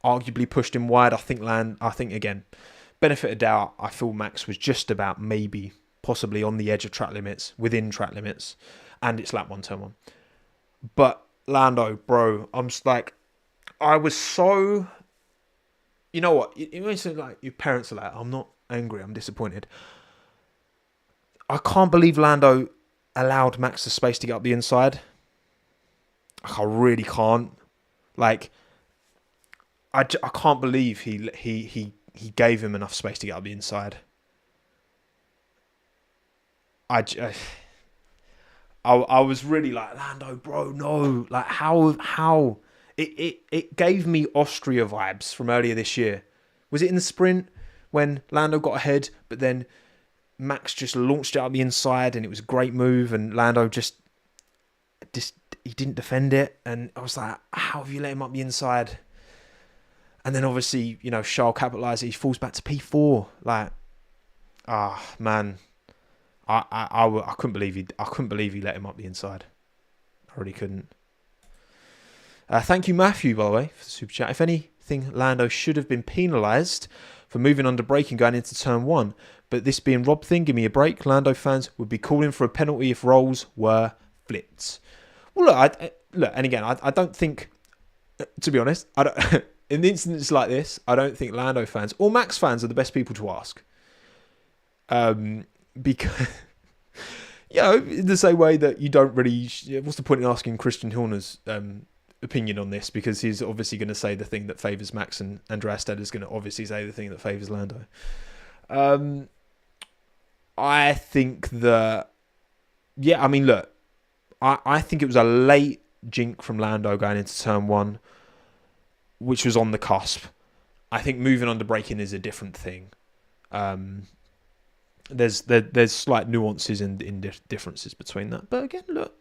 arguably pushed him wide. I think, again, benefit of doubt, I feel Max was just about possibly on the edge of track limits, within track limits. And it's lap 1, turn 1. But Lando, bro, I'm just like... I was so... You know what? Your parents are like, I'm not angry, I'm disappointed. I can't believe Lando allowed Max the space to get up the inside. I really can't. I can't believe he gave him enough space to get up the inside. I, I was really like, Lando, bro, no. Like, how? It gave me Austria vibes from earlier this year. Was it in the sprint when Lando got ahead, but then Max just launched it up the inside and it was a great move, and Lando just he didn't defend it, and I was like, how have you let him up the inside? And then obviously, Charles capitalised it, he falls back to P4. Like, man. I couldn't believe he let him up the inside. I really couldn't. Thank you, Matthew, by the way, for the super chat. If anything, Lando should have been penalised for moving under braking going into turn 1. But this being Rob thing, give me a break. Lando fans would be calling for a penalty if roles were flipped. Well, look, and again, I don't think, to be honest, I don't. In incidents like this, I don't think Lando fans or Max fans are the best people to ask. Because, in the same way that you don't really... What's the point in asking Christian Horner's opinion on this? Because he's obviously going to say the thing that favours Max, and Andrea Stedler's going to obviously say the thing that favours Lando. I think that... Yeah, I mean, look. I think it was a late jink from Lando going into turn 1, which was on the cusp. I think moving under braking is a different thing. There's slight nuances in differences between that, but again, look,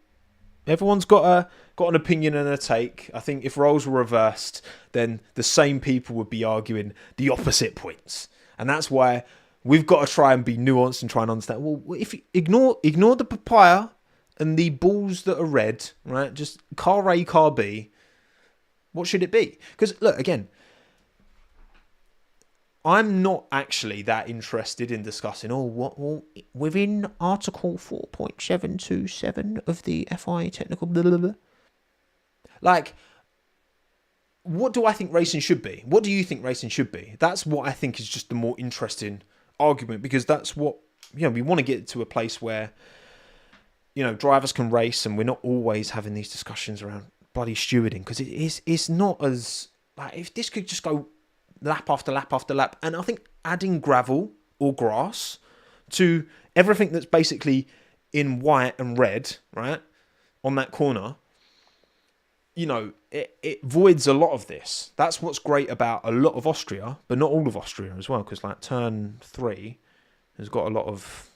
everyone's got an opinion and a take. I think if roles were reversed, then the same people would be arguing the opposite points, and that's why we've got to try and be nuanced and try and understand. Well, if you ignore the papaya and the balls that are red, right? Just car A, car B. What should it be? Because look, again, I'm not actually that interested in discussing, within Article 4.727 of the FI technical blah, blah, blah. Like, what do I think racing should be? What do you think racing should be? That's what I think is just the more interesting argument, because that's what, we want to get to a place where, drivers can race and we're not always having these discussions around bloody stewarding, because it's not as, like, if this could just go lap after lap after lap. And I think adding gravel or grass to everything that's basically in white and red, right, on that corner, it voids a lot of this. That's what's great about a lot of Austria, but not all of Austria as well, because like turn 3 has got a lot of,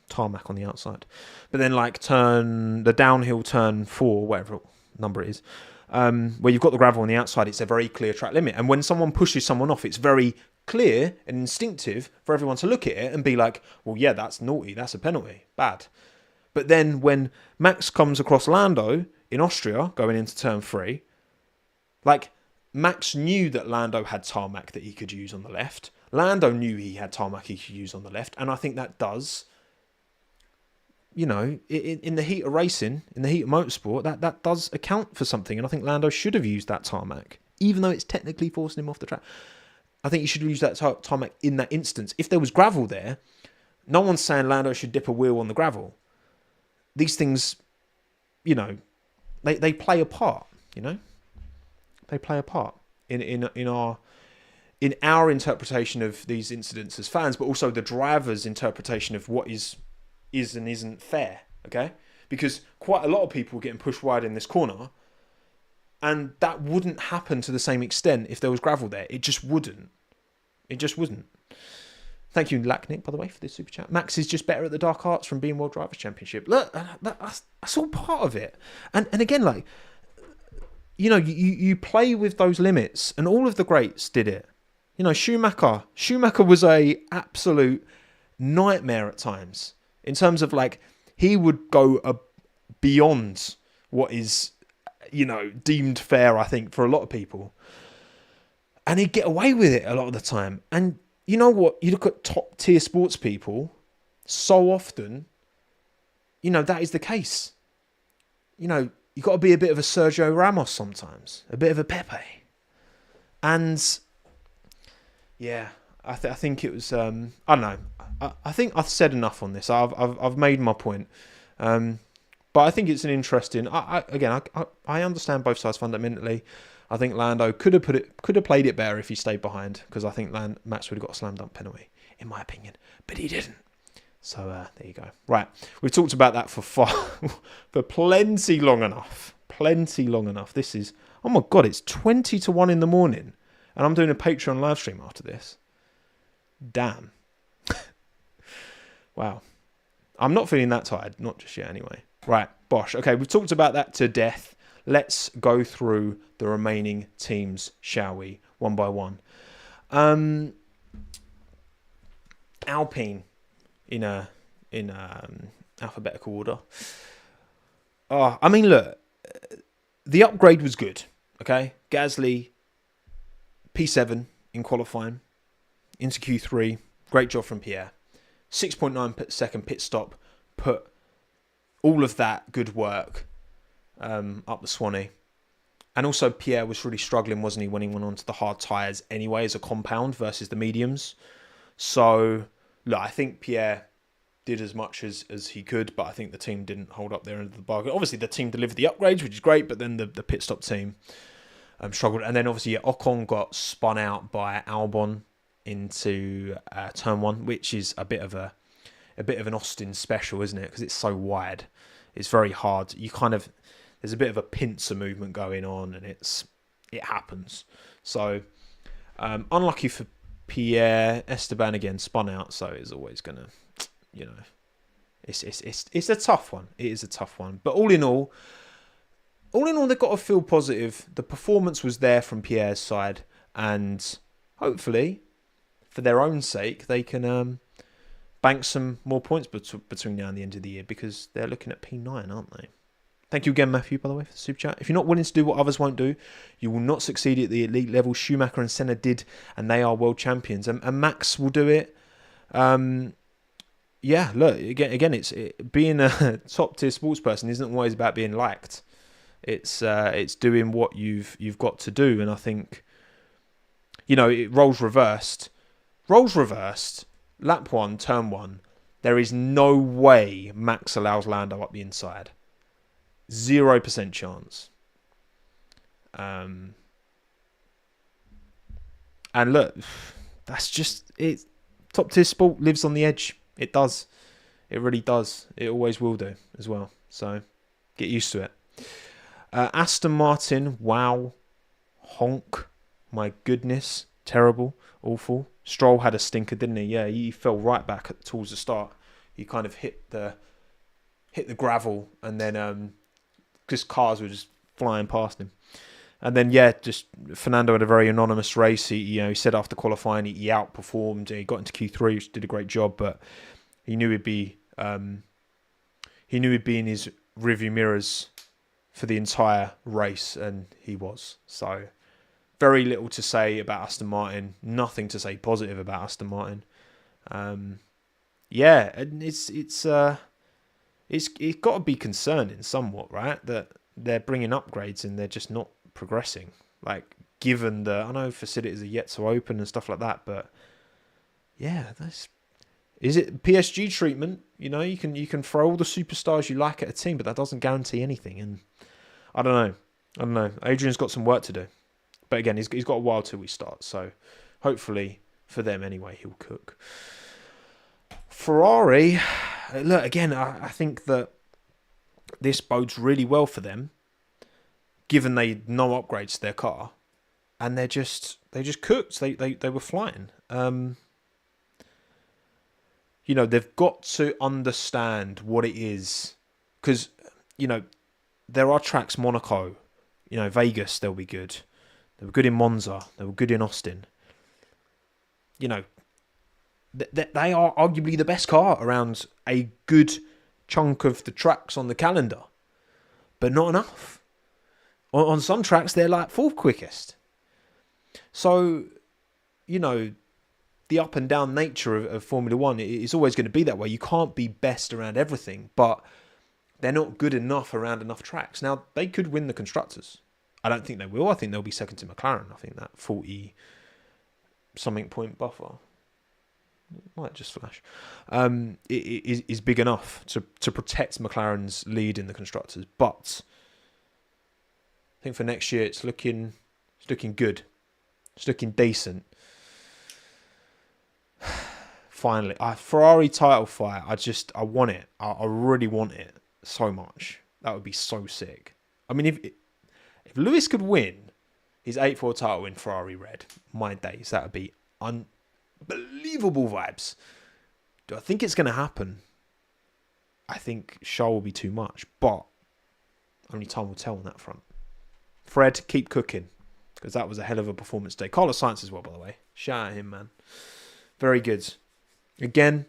tarmac on the outside. But then like the downhill turn 4, whatever number it is, where you've got the gravel on the outside, it's a very clear track limit. And when someone pushes someone off, it's very clear and instinctive for everyone to look at it and be like, well, yeah, that's naughty, that's a penalty, bad. But then when Max comes across Lando in Austria going into turn 3, like, Max knew that Lando had tarmac that he could use on the left. Lando knew he had tarmac he could use on the left. And I think that does, in the heat of racing, in the heat of motorsport, that does account for something. And I think Lando should have used that tarmac, even though it's technically forcing him off the track. I think he should have used that tarmac in that instance. If there was gravel there, no one's saying Lando should dip a wheel on the gravel. These things, they play a part, They play a part in our interpretation of these incidents as fans, but also the driver's interpretation of what is and isn't fair, okay? Because quite a lot of people were getting pushed wide in this corner, and that wouldn't happen to the same extent if there was gravel there. It just wouldn't. Thank you, Lacknick, by the way, for this super chat. Max is just better at the dark arts from being World Drivers' Championship. Look, that's all part of it. And again, like, you play with those limits, and all of the greats did it. Schumacher was a absolute nightmare at times in terms of, like, he would go beyond what is, deemed fair, I think, for a lot of people. And he'd get away with it a lot of the time. And you know what? You look at top tier sports people, so often, that is the case. You've got to be a bit of a Sergio Ramos sometimes, a bit of a Pepe. And yeah, I think it was, I don't know. I think I've said enough on this. I've made my point. But I think it's an interesting, I understand both sides fundamentally. I think Lando could have played it better if he stayed behind, because I think Max would have got a slam dunk penalty, in my opinion, but he didn't. So there you go. Right, we've talked about that for for plenty long enough. Plenty long enough. This is, oh my God, it's 20 to 1 in the morning. And I'm doing a Patreon live stream after this. Damn. Wow. I'm not feeling that tired. Not just yet anyway. Right, bosh. Okay, we've talked about that to death. Let's go through the remaining teams, shall we? One by one. Alpine in alphabetical order. I mean, look, the upgrade was good. Okay, Gasly, P7 in qualifying into Q3. Great job from Pierre. 6.9 second pit stop put all of that good work up the Swanee. And also Pierre was really struggling, wasn't he, when he went on to the hard tyres anyway as a compound versus the mediums. So, look, I think Pierre did as much as he could, but I think the team didn't hold up their end of the bargain. Obviously, the team delivered the upgrades, which is great, but then the pit stop team struggled. And then obviously Ocon got spun out by Albon into turn 1, which is a bit of an Austin special, isn't it? Because it's so wide. It's very hard. There's a bit of a pincer movement going on, and it happens. So unlucky for Pierre. Esteban again spun out, so it's always gonna, it's a tough one. It is a tough one. But all in all, they've got to feel positive. The performance was there from Pierre's side, and hopefully, for their own sake, they can bank some more points between now and the end of the year, because they're looking at P9, aren't they? Thank you again, Matthew, by the way, for the super chat. If you're not willing to do what others won't do, you will not succeed at the elite level. Schumacher and Senna did, and they are world champions. And Max will do it. Yeah, look, again, being a top-tier sports person isn't always about being liked. It's doing what you've got to do. And I think, roles reversed. Lap 1, turn 1. There is no way Max allows Lando up the inside. 0% chance. And look, that's just it. Top tier sport lives on the edge. It does. It really does. It always will do as well. So get used to it. Aston Martin, wow. Honk. My goodness. Terrible. Awful. Stroll had a stinker, didn't he? Yeah, he fell right back towards the start. He kind of hit the gravel, and then because cars were just flying past him. And then, just Fernando had a very anonymous race. He said after qualifying he outperformed. He got into Q3, which did a great job, but he knew he'd be in his rearview mirrors for the entire race, and he was. So very little to say about Aston Martin. Nothing to say positive about Aston Martin. And it's got to be concerning somewhat, right? That they're bringing upgrades and they're just not progressing. Like, given I know facilities are yet to open and stuff like that, but yeah, is it PSG treatment? You can throw all the superstars you like at a team, but that doesn't guarantee anything. And I don't know. Adrian's got some work to do, but again, he's got a while till we start. So hopefully for them anyway, he'll cook. Ferrari, look, again, I think that this bodes really well for them, given they no upgrades to their car, and they just cooked. They were flying. They've got to understand what it is, because there are tracks, Monaco, Vegas, they'll be good. They were good in Monza. They were good in Austin. They are arguably the best car around a good chunk of the tracks on the calendar, but not enough. On some tracks, they're like fourth quickest. So, the up and down nature of Formula One is always going to be that way. You can't be best around everything, but they're not good enough around enough tracks. Now, they could win the Constructors. I don't think they will. I think they'll be second to McLaren. I think that 40-something point buffer might just flash. Is big enough to protect McLaren's lead in the Constructors. But I think for next year, it's looking good. It's looking decent. Finally, a Ferrari title fight. I want it. I really want it so much. That would be so sick. I mean, if Lewis could win his 8-4 title in Ferrari red, my days, that would be unbelievable vibes. Do I think it's going to happen? I think Charles will be too much, but only time will tell on that front. Fred, keep cooking, because that was a hell of a performance today. Carlos Sainz as well, by the way. Shout out him, man. Very good. Again,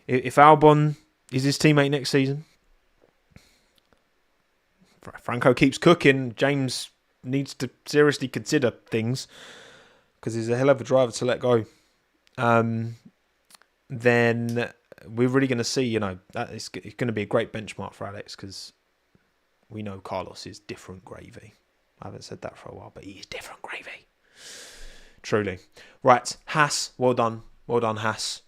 if Albon is his teammate next season, Franco keeps cooking, James needs to seriously consider things, because he's a hell of a driver to let go. Then we're really going to see, that it's going to be a great benchmark for Alex, because we know Carlos is different gravy. I haven't said that for a while, but he is different gravy. Truly. Right, Haas, well done. Well done, Haas.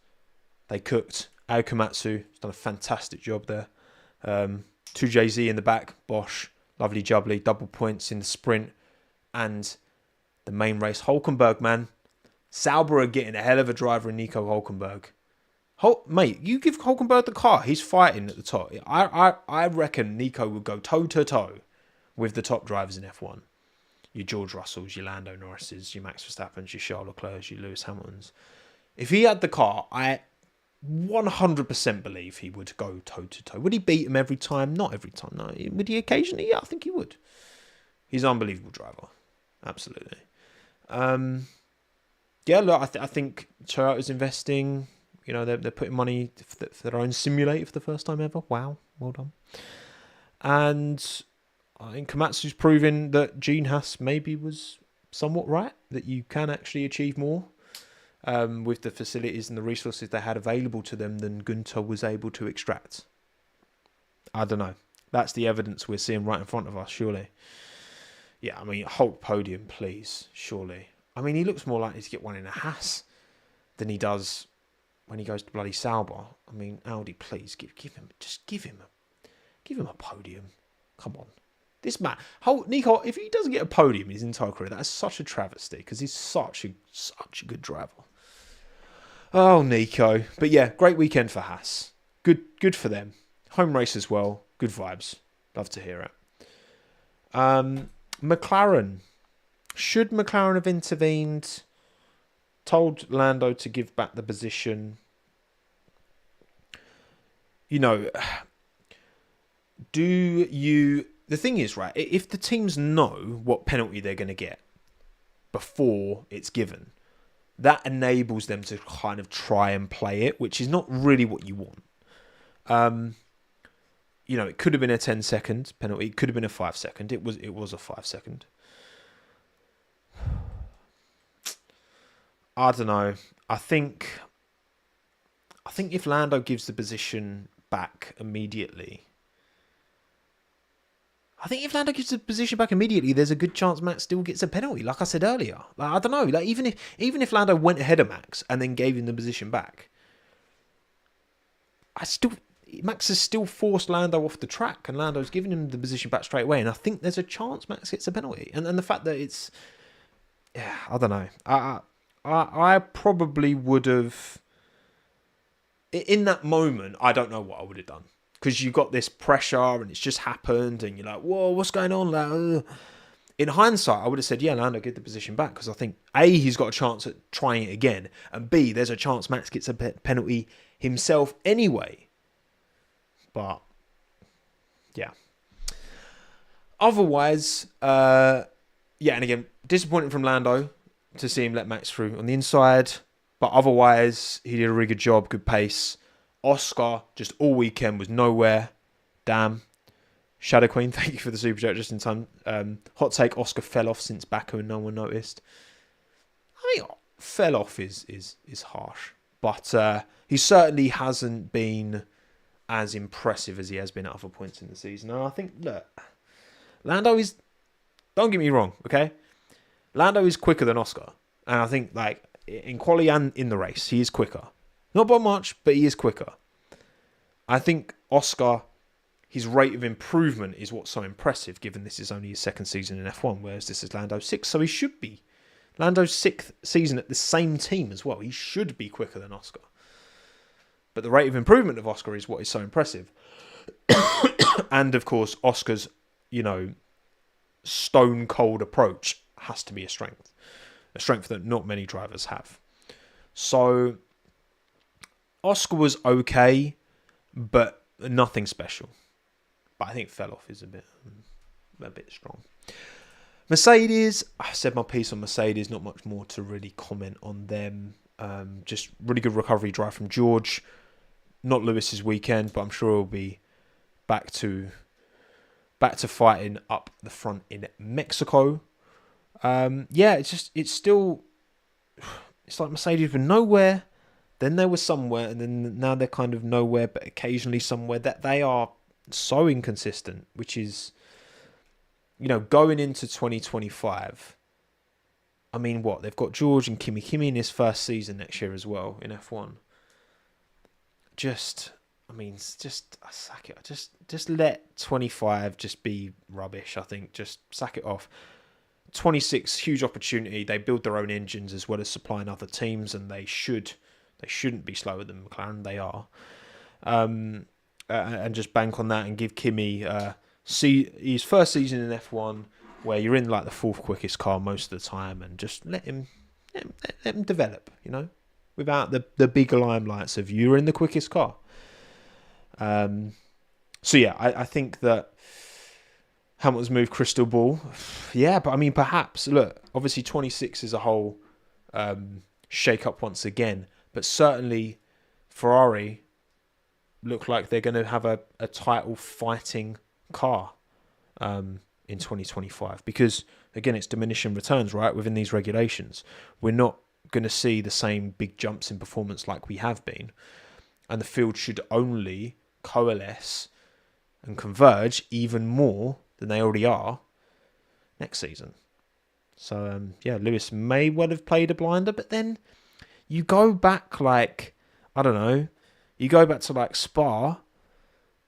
They cooked. Ao Komatsu has done a fantastic job there. 2JZ in the back, Bosch, lovely jubbly, double points in the sprint and the main race. Hulkenberg, man. Sauber are getting a hell of a driver in Nico Hulkenberg. Mate, you give Hulkenberg the car, he's fighting at the top. I reckon Nico would go toe-to-toe with the top drivers in F1. Your George Russells, your Lando Norrises, your Max Verstappens, your Charles Leclercs, your Lewis Hamiltons. If he had the car, I 100% believe he would go toe-to-toe. Would he beat him every time? Not every time, no. Would he occasionally? Yeah, I think he would. He's an unbelievable driver. Absolutely. Yeah, look, I think Toyota's investing. They're putting money for their own simulator for the first time ever. Wow, well done. And I think Komatsu's proving that Gene Haas maybe was somewhat right, that you can actually achieve more with the facilities and the resources they had available to them than Gunter was able to extract. I don't know. That's the evidence we're seeing right in front of us, surely. Yeah, I mean, Hulk podium, please, surely. I mean, he looks more likely to get one in a Haas than he does when he goes to bloody Sauber. I mean, Audi, please, give him a podium. Come on. This man, Nico, if he doesn't get a podium in his entire career, that's such a travesty, because he's such a good driver. Oh, Nico. But yeah, great weekend for Haas. Good for them. Home race as well. Good vibes. Love to hear it. McLaren. Should McLaren have intervened? Told Lando to give back the position. The thing is, right, if the teams know what penalty they're going to get before it's given, that enables them to kind of try and play it, which is not really what you want. It could have been a 10-second penalty. It could have been a 5-second. It was a 5-second. I don't know. I think if Lando gives the position back immediately, there's a good chance Max still gets a penalty. Like I said earlier, I don't know. Even if Lando went ahead of Max and then gave him the position back, Max has still forced Lando off the track, and Lando's giving him the position back straight away. And I think there's a chance Max gets a penalty. And the fact that it's, yeah, I don't know. I probably would have, in that moment, I don't know what I would have done. Because you got this pressure and it's just happened and you're like, whoa, what's going on? In hindsight, I would have said, yeah, Lando, get the position back. Because I think, A, he's got a chance at trying it again. And B, there's a chance Max gets a penalty himself anyway. But, yeah. Otherwise, and again, disappointing from Lando to see him let Max through on the inside. But otherwise, he did a really good job, good pace. Oscar, just all weekend, was nowhere. Damn. Shadow Queen, thank you for the super chat just in time. Hot take, Oscar fell off since Baku and no one noticed. I mean, fell off is harsh. But he certainly hasn't been as impressive as he has been at other points in the season. And I think, look, Lando is, don't get me wrong, okay? Lando is quicker than Oscar. And I think, in quali and in the race, he is quicker. Not by much, but he is quicker. I think Oscar, his rate of improvement is what's so impressive, given this is only his second season in F1, whereas this is Lando's sixth. So he should be. Lando's sixth season at the same team as well. He should be quicker than Oscar. But the rate of improvement of Oscar is what is so impressive. And of course, Oscar's, stone cold approach has to be a strength that not many drivers have. So Oscar was okay, but nothing special. But I think fell off is a bit strong. Mercedes, I said my piece on Mercedes, not much more to really comment on them. Just really good recovery drive from George. Not Lewis's weekend, but I'm sure he'll be back to fighting up the front in Mexico. It's like Mercedes were nowhere, then they were somewhere, and then now they're kind of nowhere, but occasionally somewhere. That they are so inconsistent, which is, going into 2025. I mean, what they've got George and Kimi in his first season next year as well in F1. Just sack it. Just let 25 just be rubbish. I think just sack it off. 26, huge opportunity. They build their own engines as well as supplying other teams, and they shouldn't be slower than McLaren. They are, and just bank on that and give Kimi his first season in F1, where you're in like the fourth quickest car most of the time, and just let him develop. Without the big limelights of you're in the quickest car. I think that Hamilton's moved crystal ball. Yeah, but I mean, perhaps, look, obviously 26 is a whole shake-up once again, but certainly Ferrari look like they're going to have a title-fighting car in 2025 because, again, it's diminishing returns, right, within these regulations. We're not going to see the same big jumps in performance like we have been, and the field should only coalesce and converge even more than they already are next season. So Lewis may well have played a blinder, but then you go back you go back to Spa,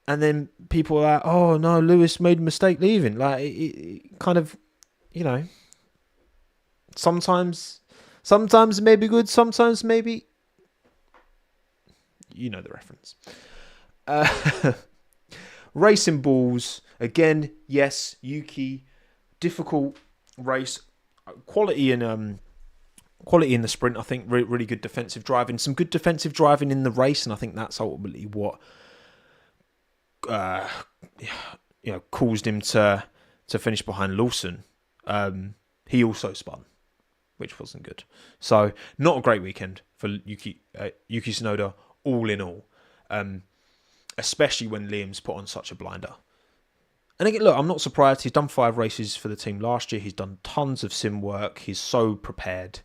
and then people are like, oh no, Lewis made a mistake leaving. It kind of, Sometimes maybe good, sometimes maybe... You know the reference. Racing balls. Again, yes, Yuki. Difficult race. Quality in the sprint, I think. Really good defensive driving. Some good defensive driving in the race, and I think that's ultimately what caused him to finish behind Lawson. He also spun, which wasn't good. So, not a great weekend for Yuki Tsunoda, all in all. Especially when Liam's put on such a blinder. And again, look, I'm not surprised. He's done 5 races for the team last year. He's done tons of sim work. He's so prepared.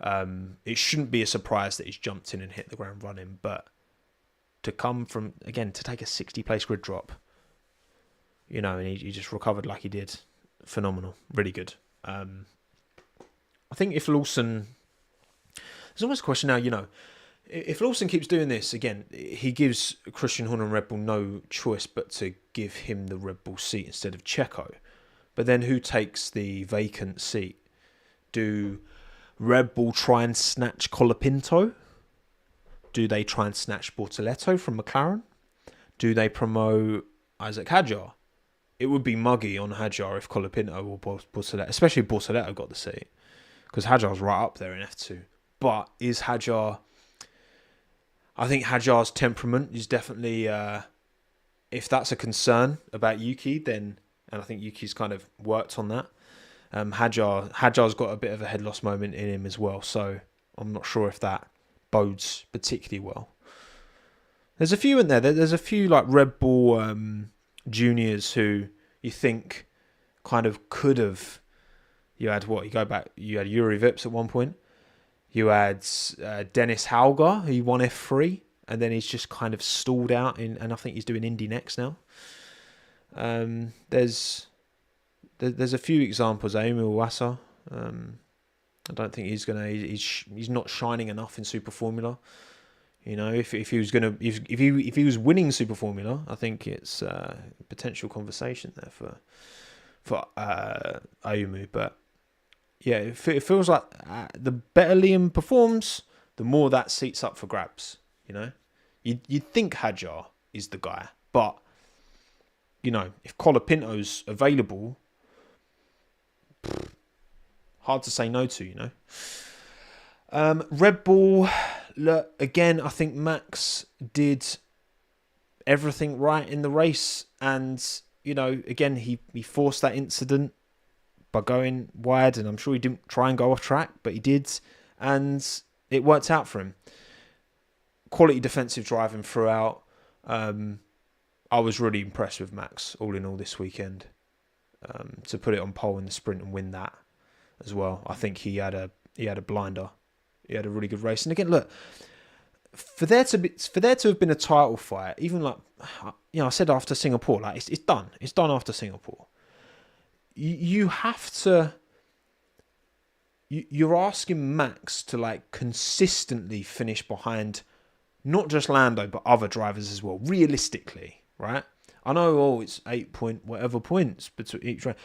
It shouldn't be a surprise that he's jumped in and hit the ground running. But to take a 60 place grid drop, and he just recovered like he did. Phenomenal. Really good. I think if Lawson... There's almost a question now, if Lawson keeps doing this, again, he gives Christian Horner and Red Bull no choice but to give him the Red Bull seat instead of Checo. But then who takes the vacant seat? Do Red Bull try and snatch Colapinto? Do they try and snatch Bortoletto from McLaren? Do they promote Isaac Hadjar? It would be muggy on Hadjar if Colapinto or Bortoletto, especially if Bortoletto got the seat, because Hadjar's right up there in F2. But is Hadjar... I think Hadjar's temperament is definitely, if that's a concern about Yuki, then, and I think Yuki's kind of worked on that. Hadjar's got a bit of a head loss moment in him as well, so I'm not sure if that bodes particularly well. There's a few in there. There's a few like Red Bull juniors who you think kind of could have. You had Yuri Vips at one point. You had Dennis Hauger, who won F3, and then he's just kind of stalled out and I think he's doing Indy next now. There's a few examples. Ayumu Iwasa, I don't think he's not shining enough in Super Formula. If he was winning Super Formula, I think it's a potential conversation there for Ayumu, but. Yeah, it feels like the better Liam performs, the more that seat's up for grabs. You'd think Hadjar is the guy, but if Colapinto's available, hard to say no to. Red Bull, look, again, I think Max did everything right in the race, and again, he forced that incident by going wide, and I'm sure he didn't try and go off track, but he did, and it worked out for him. Quality defensive driving throughout. I was really impressed with Max all in all this weekend. To put it on pole in the sprint and win that as well. I think he had a blinder. He had a really good race. And again, look, for there to have been a title fight, even like I said after Singapore, like it's done. It's done after Singapore. You have to. You're asking Max to like consistently finish behind not just Lando but other drivers as well. Realistically, right? I know, it's 8 point whatever points between each race.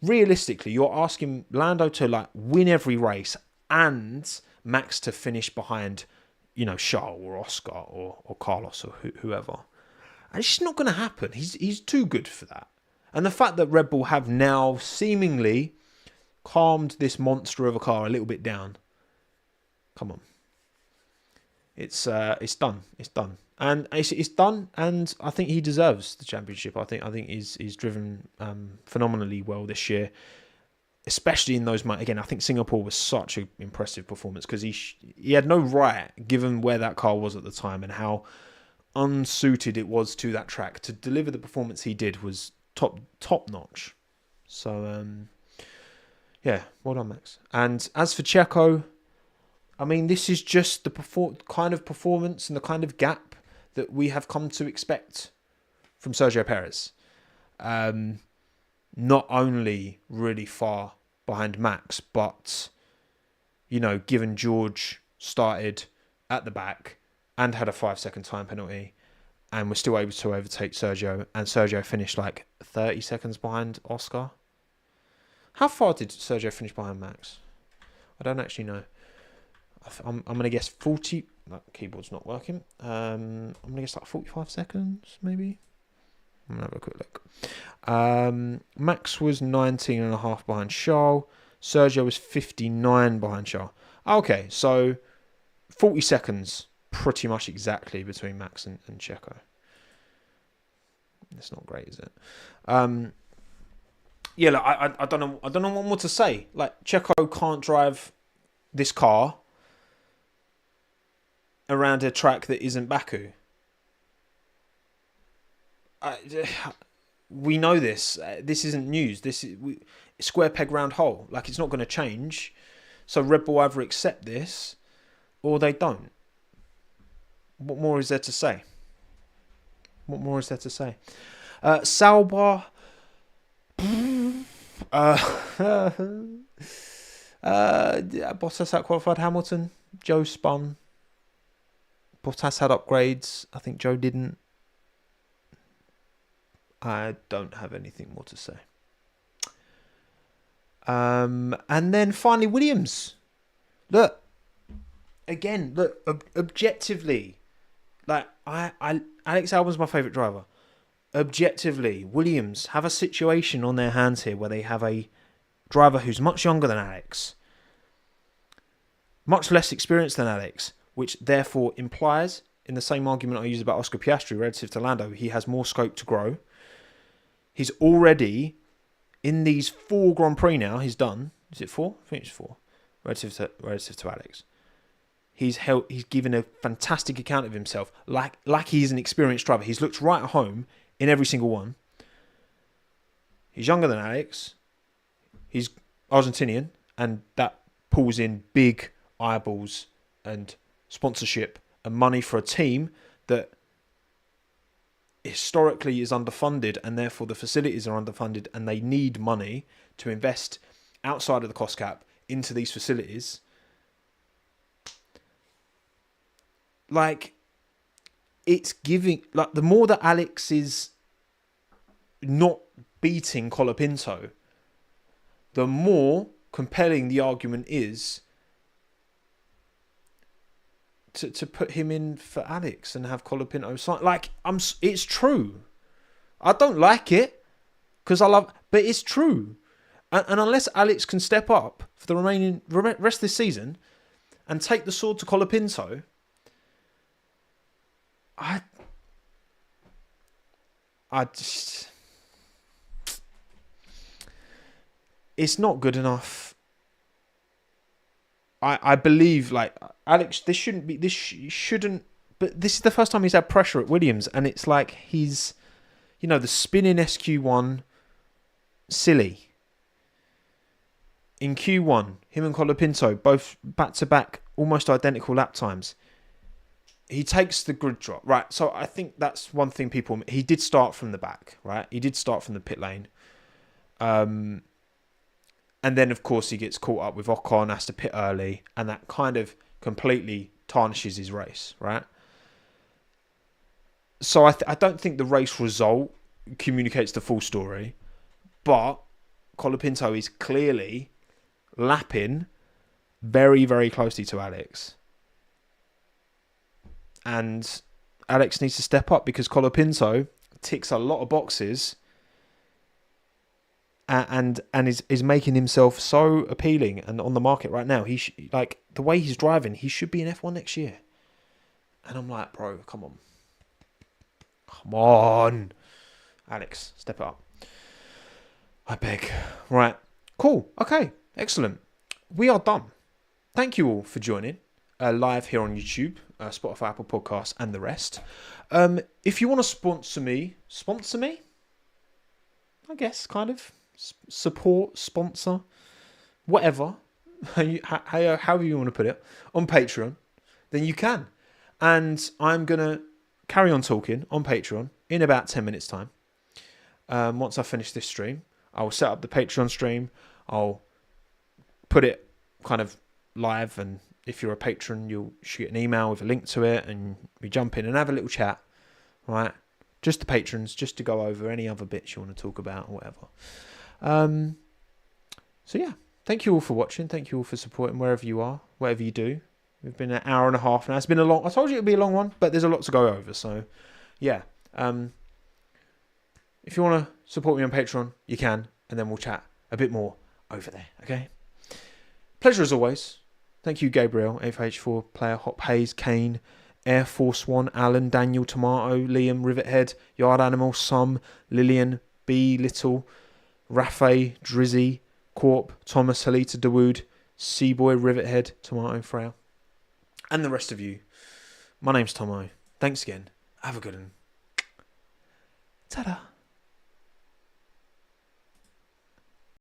Realistically, you're asking Lando to like win every race and Max to finish behind, Charles or Oscar or Carlos or whoever. And it's just not going to happen. He's too good for that. And the fact that Red Bull have now seemingly calmed this monster of a car a little bit down. Come on. It's done. It's done. And it's done, and I think he deserves the championship. I think he's driven phenomenally well this year, especially in those. Again, I think Singapore was such an impressive performance because he had no right, given where that car was at the time and how unsuited it was to that track, to deliver the performance he did was top notch. So yeah, well done, Max. And as for Checo, I mean, this is just the kind of performance and the kind of gap that we have come to expect from Sergio Perez. Not only really far behind Max, but, given George started at the back and had a 5-second time penalty and was still able to overtake Sergio, and Sergio finished like 30 seconds behind Oscar. How far did Sergio finish behind Max? I don't actually know. I'm going to guess 40... That keyboard's not working. I'm going to guess like 45 seconds, maybe. I'm going to have a quick look. Max was 19 and a half behind Charles. Sergio was 59 behind Charles. Okay, so 40 seconds, pretty much exactly between Max and Checo. It's not great, is it? Yeah, look, I don't know what more to say. Like, Checo can't drive this car around a track that isn't Baku. We know this. This isn't news. This is square peg round hole. Like, it's not going to change. So Red Bull either accept this or they don't. What more is there to say? Sauber. Bottas out-qualified Hamilton. Joe spun. Bottas had upgrades. I think Joe didn't. I don't have anything more to say. And then finally, Williams. Look, objectively, like Alex Albon's my favourite driver. Objectively, Williams have a situation on their hands here where they have a driver who's much younger than Alex, much less experienced than Alex, which therefore implies, in the same argument I used about Oscar Piastri relative to Lando, he has more scope to grow. He's already, in these 4 Grand Prix now, he's done. Is it 4? I think it's 4. Relative to Alex. He's given a fantastic account of himself, like he's an experienced driver. He's looked right at home in every single one. He's younger than Alex. He's Argentinian, and that pulls in big eyeballs and sponsorship and money for a team that historically is underfunded, and therefore the facilities are underfunded, and they need money to invest outside of the cost cap into these facilities. Like, it's giving, like, the more that Alex is not beating Colapinto, the more compelling the argument is to put him in for Alex and have Colapinto sign. Like, it's true. I don't like it because but it's true. And unless Alex can step up for the rest of this season and take the sword to Colapinto, I just, it's not good enough. I believe, like, Alex, this shouldn't, but this is the first time he's had pressure at Williams, and it's like he's, the spinning SQ1, silly. In Q1, him and Colapinto, both back-to-back, almost identical lap times. He takes the grid drop. Right, so I think that's one thing he did start from the back, right? He did start from the pit lane. And then, of course, he gets caught up with Ocon, has to pit early, and that kind of completely tarnishes his race, right? So I don't think the race result communicates the full story, but Colapinto is clearly lapping very, very closely to Alex. And Alex needs to step up because Colapinto ticks a lot of boxes and is making himself so appealing and on the market right now. Like, the way he's driving, he should be in F1 next year. And I'm like, bro, come on. Come on. Alex, step it up. I beg. Right. Cool. Okay. Excellent. We are done. Thank you all for joining live here on YouTube, Spotify, Apple Podcasts, and the rest. If you want to sponsor me, I guess, kind of. Support, sponsor, whatever, however you want to put it, on Patreon, then you can. And I'm going to carry on talking on Patreon in about 10 minutes time. Once I finish this stream, I'll set up the Patreon stream. I'll put it kind of live, and if you're a patron, you'll get an email with a link to it, and we jump in and have a little chat, right? Just the patrons, just to go over any other bits you want to talk about or whatever. So yeah, thank you all for watching. Thank you all for supporting wherever you are, whatever you do. We've been an hour and a half now. It's been I told you it'd be a long one, but there's a lot to go over. So yeah, if you want to support me on Patreon, you can, and then we'll chat a bit more over there. Okay. Pleasure as always. Thank you, Gabriel, FH4 player, Hop Hayes, Kane, Air Force One, Alan, Daniel, Tomato, Liam, Rivethead, Yard Animal, Sum, Lillian, B, Little, Rafe, Drizzy, Corp, Thomas, Halita, Dawood, Seaboy, Rivethead, Tomato, Frail, and the rest of you. My name's Tomo. Thanks again. Have a good one. Ta-da.